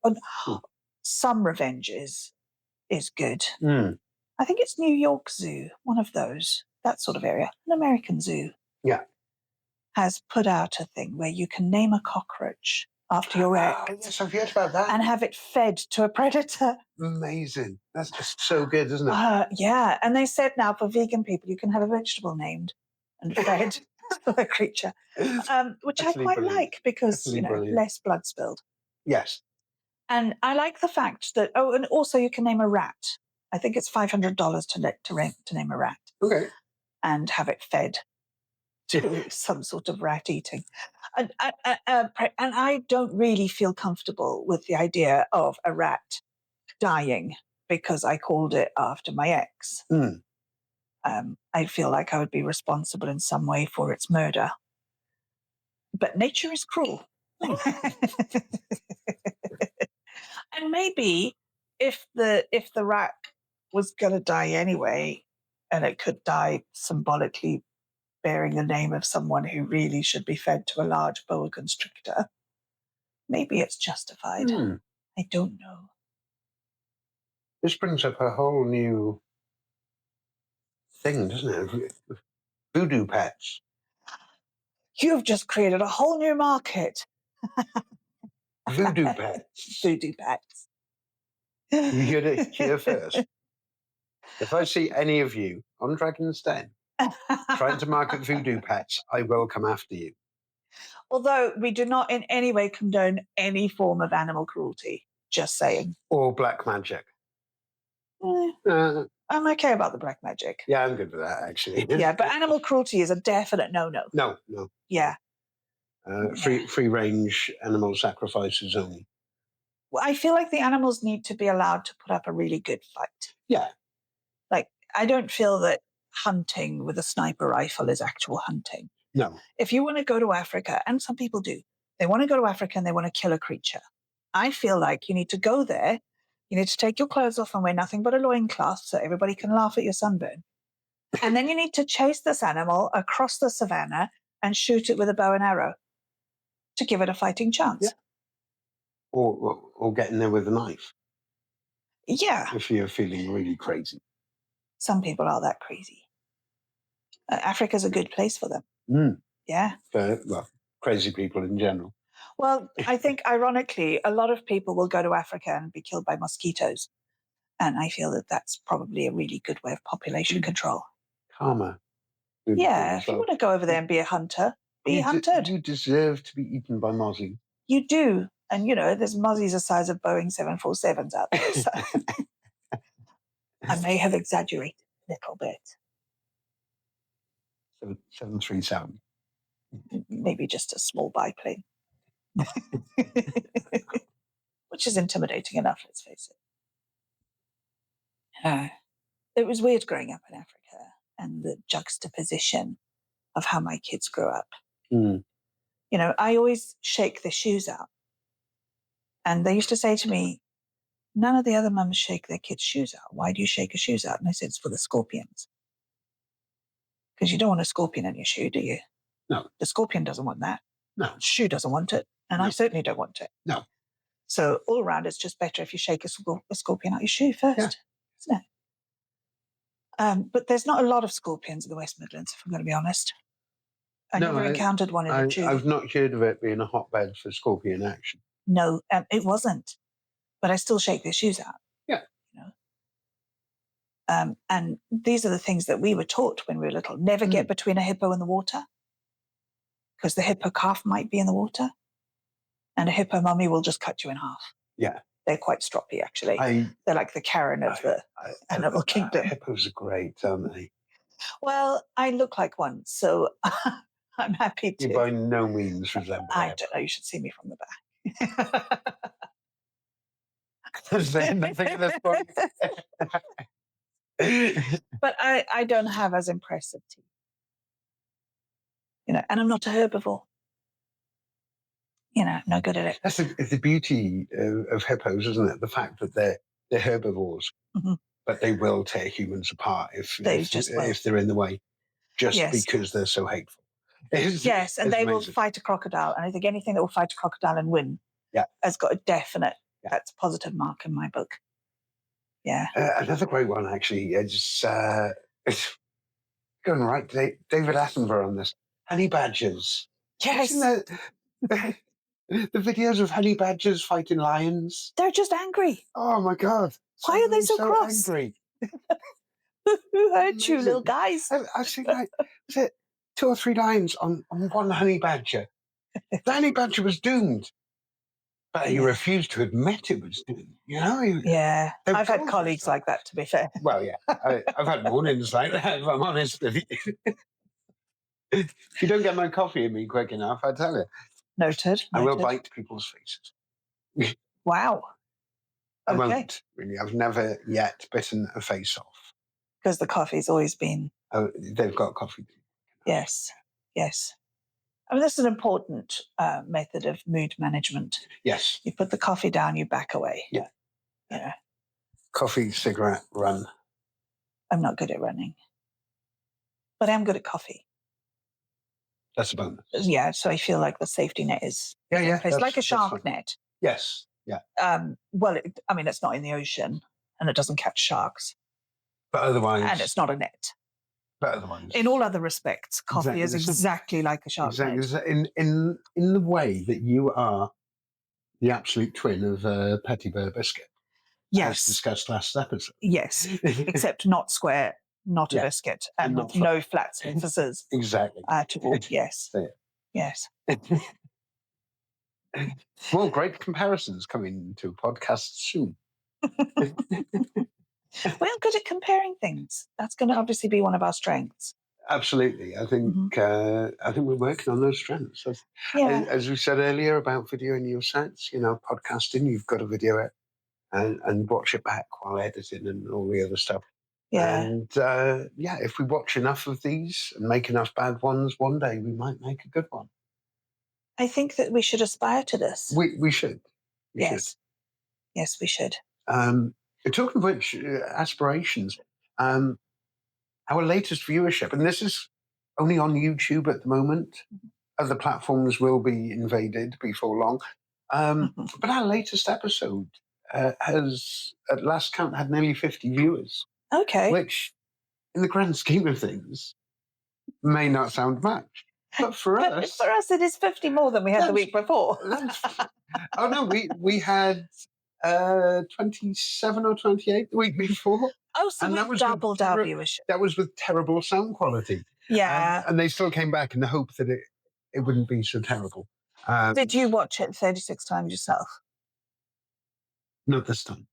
some revenge is good. I think it's New York Zoo, one of those, that sort of area, an American zoo. Yeah. Has put out a thing where you can name a cockroach after your ex. Oh, yes, I've heard about that. And have it fed to a predator. Amazing. That's just so good, isn't it? Yeah. And they said now for vegan people, you can have a vegetable named and fed to a creature, which I quite like because, less blood spilled. Yes. And I like the fact that, and also you can name a rat. I think it's $500 to name a rat. Okay. And have it fed to some sort of rat eating. And I don't really feel comfortable with the idea of a rat dying because I called it after my ex. I feel like I would be responsible in some way for its murder. But nature is cruel. And maybe if the rat was going to die anyway, and it could die symbolically bearing the name of someone who really should be fed to a large boa constrictor, maybe it's justified. I don't know. This brings up a whole new thing, doesn't it? Voodoo pets. You've just created a whole new market. Voodoo pets. Voodoo pets. You heard it here first. If I see any of you on Dragon's Den trying to market voodoo pets, I will come after you. Although we do not in any way condone any form of animal cruelty, just saying. Or black magic. I'm okay about the black magic. Yeah, I'm good with that, actually. Yeah, but animal cruelty is a definite no-no. No. Yeah. Free range animal sacrifices only. Well, I feel like the animals need to be allowed to put up a really good fight. Yeah. Like, I don't feel that hunting with a sniper rifle is actual hunting. No. If you want to go to Africa, and some people do, they want to go to Africa and they want to kill a creature. I feel like you need to go there, you need to take your clothes off and wear nothing but a loincloth so everybody can laugh at your sunburn. And then you need to chase this animal across the savannah and shoot it with a bow and arrow to give it a fighting chance. Yeah. Or get in there with a knife. Yeah. If you're feeling really crazy. Some people are that crazy. Africa's a good place for them. Yeah. Well, crazy people in general. Well, I think ironically, a lot of people will go to Africa and be killed by mosquitoes. And I feel that that's probably a really good way of population control. Karma. Yeah, if you want to go over there and be a hunter, be hunted. You deserve to be eaten by mozzie. You do. And, there's mozzies the size of Boeing 747s out there. So I may have exaggerated a little bit. 737. Maybe just a small biplane. Which is intimidating enough, let's face it. It was weird growing up in Africa and the juxtaposition of how my kids grew up. I always shake their shoes out. And they used to say to me, none of the other mums shake their kids' shoes out. Why do you shake your shoes out? And I said, it's for the scorpions. Because you don't want a scorpion in your shoe, do you? No. The scorpion doesn't want that. No. The shoe doesn't want it. And I certainly don't want it. No. So all around, it's just better if you shake a scorpion out your shoe first, isn't it? But there's not a lot of scorpions in the West Midlands, if I'm going to be honest. I never encountered one in a tube. I've not heard of it being a hotbed for scorpion action. No, it wasn't. But I still shake their shoes out. Yeah. You know? And these are the things that we were taught when we were little. Never get between a hippo and the water, because the hippo calf might be in the water, and a hippo mummy will just cut you in half. Yeah. They're quite stroppy, actually. They're like the Karen of the animal kingdom. Hippos are great, aren't they? Well, I look like one, so I'm happy to. You by no means resemble I don't know. You should see me from the back. Is there nothing at this point? But I don't have as impressive teeth. You know, and I'm not a herbivore. You know, I'm no good at it. That's the beauty of hippos, isn't it? The fact that they're herbivores, but they will tear humans apart if they're in the way, just because they're so hateful. Yes, and they will fight a crocodile. And I think anything that will fight a crocodile and win has got a definite, that's a positive mark in my book. Yeah. Another great one, actually, it's going right, David Attenborough on this. Honey badgers. Yes. The videos of honey badgers fighting lions. They're just angry. Oh, my God. Why are they so cross? Angry. Who hurt you, little guys? I've seen, like, was it 2 or 3 lions on one honey badger? The honey badger was doomed. But he refused to admit it was doomed, you know? Yeah. I've had colleagues like that, to be fair. Well, yeah. I've had mornings like that, if I'm honest with you. If you don't get my coffee in me quick enough, I tell you. Noted. I will bite people's faces. Wow. I won't, really. I've never yet bitten a face off. Because the coffee's always been... Oh, they've got coffee. Yes. Yes. I mean, this is an important method of mood management. Yes. You put the coffee down, you back away. Yeah. Yeah. Coffee, cigarette, run. I'm not good at running. But I'm good at coffee. That's a bonus. Yeah, so I feel like the safety net is... Yeah. It's like a shark net. Yes, yeah. Well, it's not in the ocean, and it doesn't catch sharks. But otherwise... And it's not a net. But otherwise... In all other respects, coffee is exactly like a shark net. In the way that you are the absolute twin of Petit Beurre Biscuit. Yes. As discussed last episode. Yes, except not square, not a biscuit, and with no flat surfaces. Exactly. At all. Yes. Yes. Well, great comparisons coming to podcast soon. We're good at comparing things. That's going to obviously be one of our strengths. Absolutely. I think we're working on those strengths. As we said earlier about videoing your sets, podcasting, you've got to video it and watch it back while editing and all the other stuff. Yeah. And if we watch enough of these and make enough bad ones, one day we might make a good one. I think that we should aspire to this. We should. Yes, we should. Talking of which, aspirations, our latest viewership, and this is only on YouTube at the moment. Other platforms will be invaded before long. But our latest episode has, at last count, had nearly 50 viewers. Okay. Which, in the grand scheme of things, may not sound much. But for us, it is 50 more than we had the week before. Oh no, we had 27 or 28 the week before. Oh, so we've doubled our viewership. That was with terrible sound quality. Yeah. And they still came back in the hope that it wouldn't be so terrible. Did you watch it 36 times yourself? Not this time.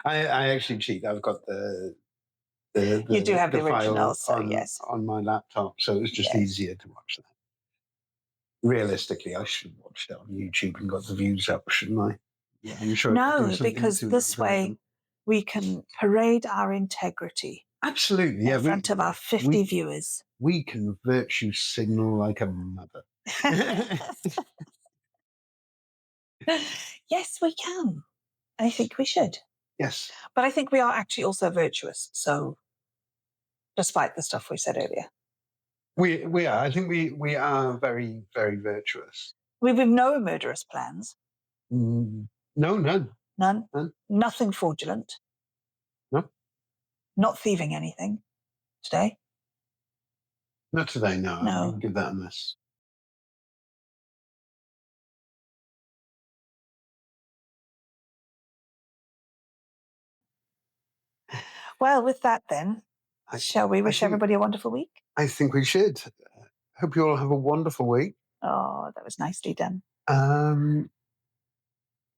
I actually cheat. I've got the you do have the original, on my laptop, so it was just easier to watch that. Realistically, I should have watched it on YouTube and got the views up, shouldn't I? Yeah, I'm sure. No, because this way we can parade our integrity. Absolutely, in front of our 50 viewers. We can virtue signal like a mother. Yes, we can. I think we should. Yes. But I think we are actually also virtuous. So, despite the stuff we said earlier, We are. I think we are very, very virtuous. we've no murderous plans. No, none. None. None. Nothing fraudulent. No. Not thieving anything today. Not today, no. I No. wouldn't give that a miss. Well, with that then, shall we wish think- everybody a wonderful week? I think we should. Hope you all have a wonderful week. Oh, that was nicely done. Have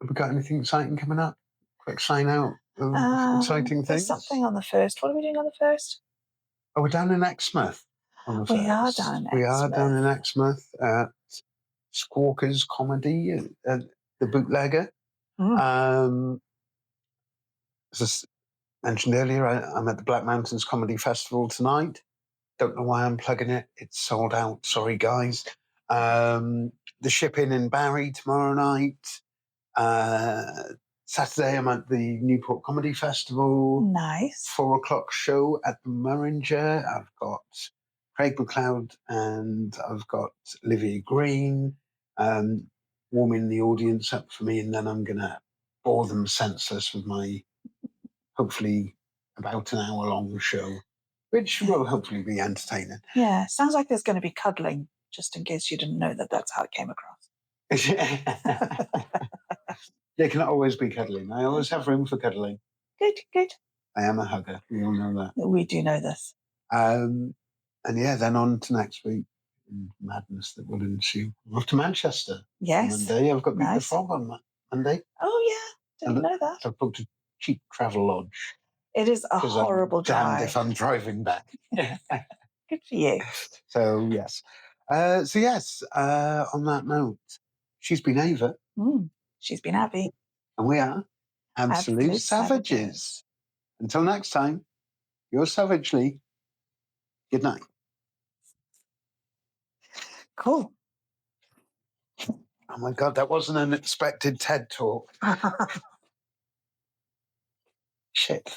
we got anything exciting coming up? Quick sign out of exciting There's things. something on the 1st. What are we doing on the 1st? Oh, we're down in Exmouth on the 1st. We are down in We are down in Exmouth. Exmouth at Squawkers Comedy at the Bootlegger. Mm. As I mentioned earlier, I'm at the Black Mountains Comedy Festival tonight. Don't know why I'm plugging it. It's sold out. Sorry, guys. The Ship-In in Barry tomorrow night. Saturday, I'm at the Newport Comedy Festival. Nice. 4:00 show at the Murringer. I've got Craig McLeod and I've got Olivia Green warming the audience up for me, and then I'm going to bore them senseless with my hopefully about an hour-long show, which will hopefully be entertaining. Yeah, sounds like there's going to be cuddling, just in case you didn't know that that's how it came across. There can always be cuddling. I always have room for cuddling. Good, good. I am a hugger. We all know that. We do know this. And yeah, then on to next week. Madness that will ensue. I'm off to Manchester. Yes. Monday. I've got Meet the Nice. Frog on Monday. Oh, yeah. Didn't know that. I've booked a cheap travel lodge. It is a horrible I'm damned drive. if I'm driving back. Good for you. So, yes. On that note, she's been Ava. She's been Abby. And we are Absolute Savages. Savages. Until next time, yours savagely. Good night. Cool. Oh my God, that wasn't an expected TED talk. Shit.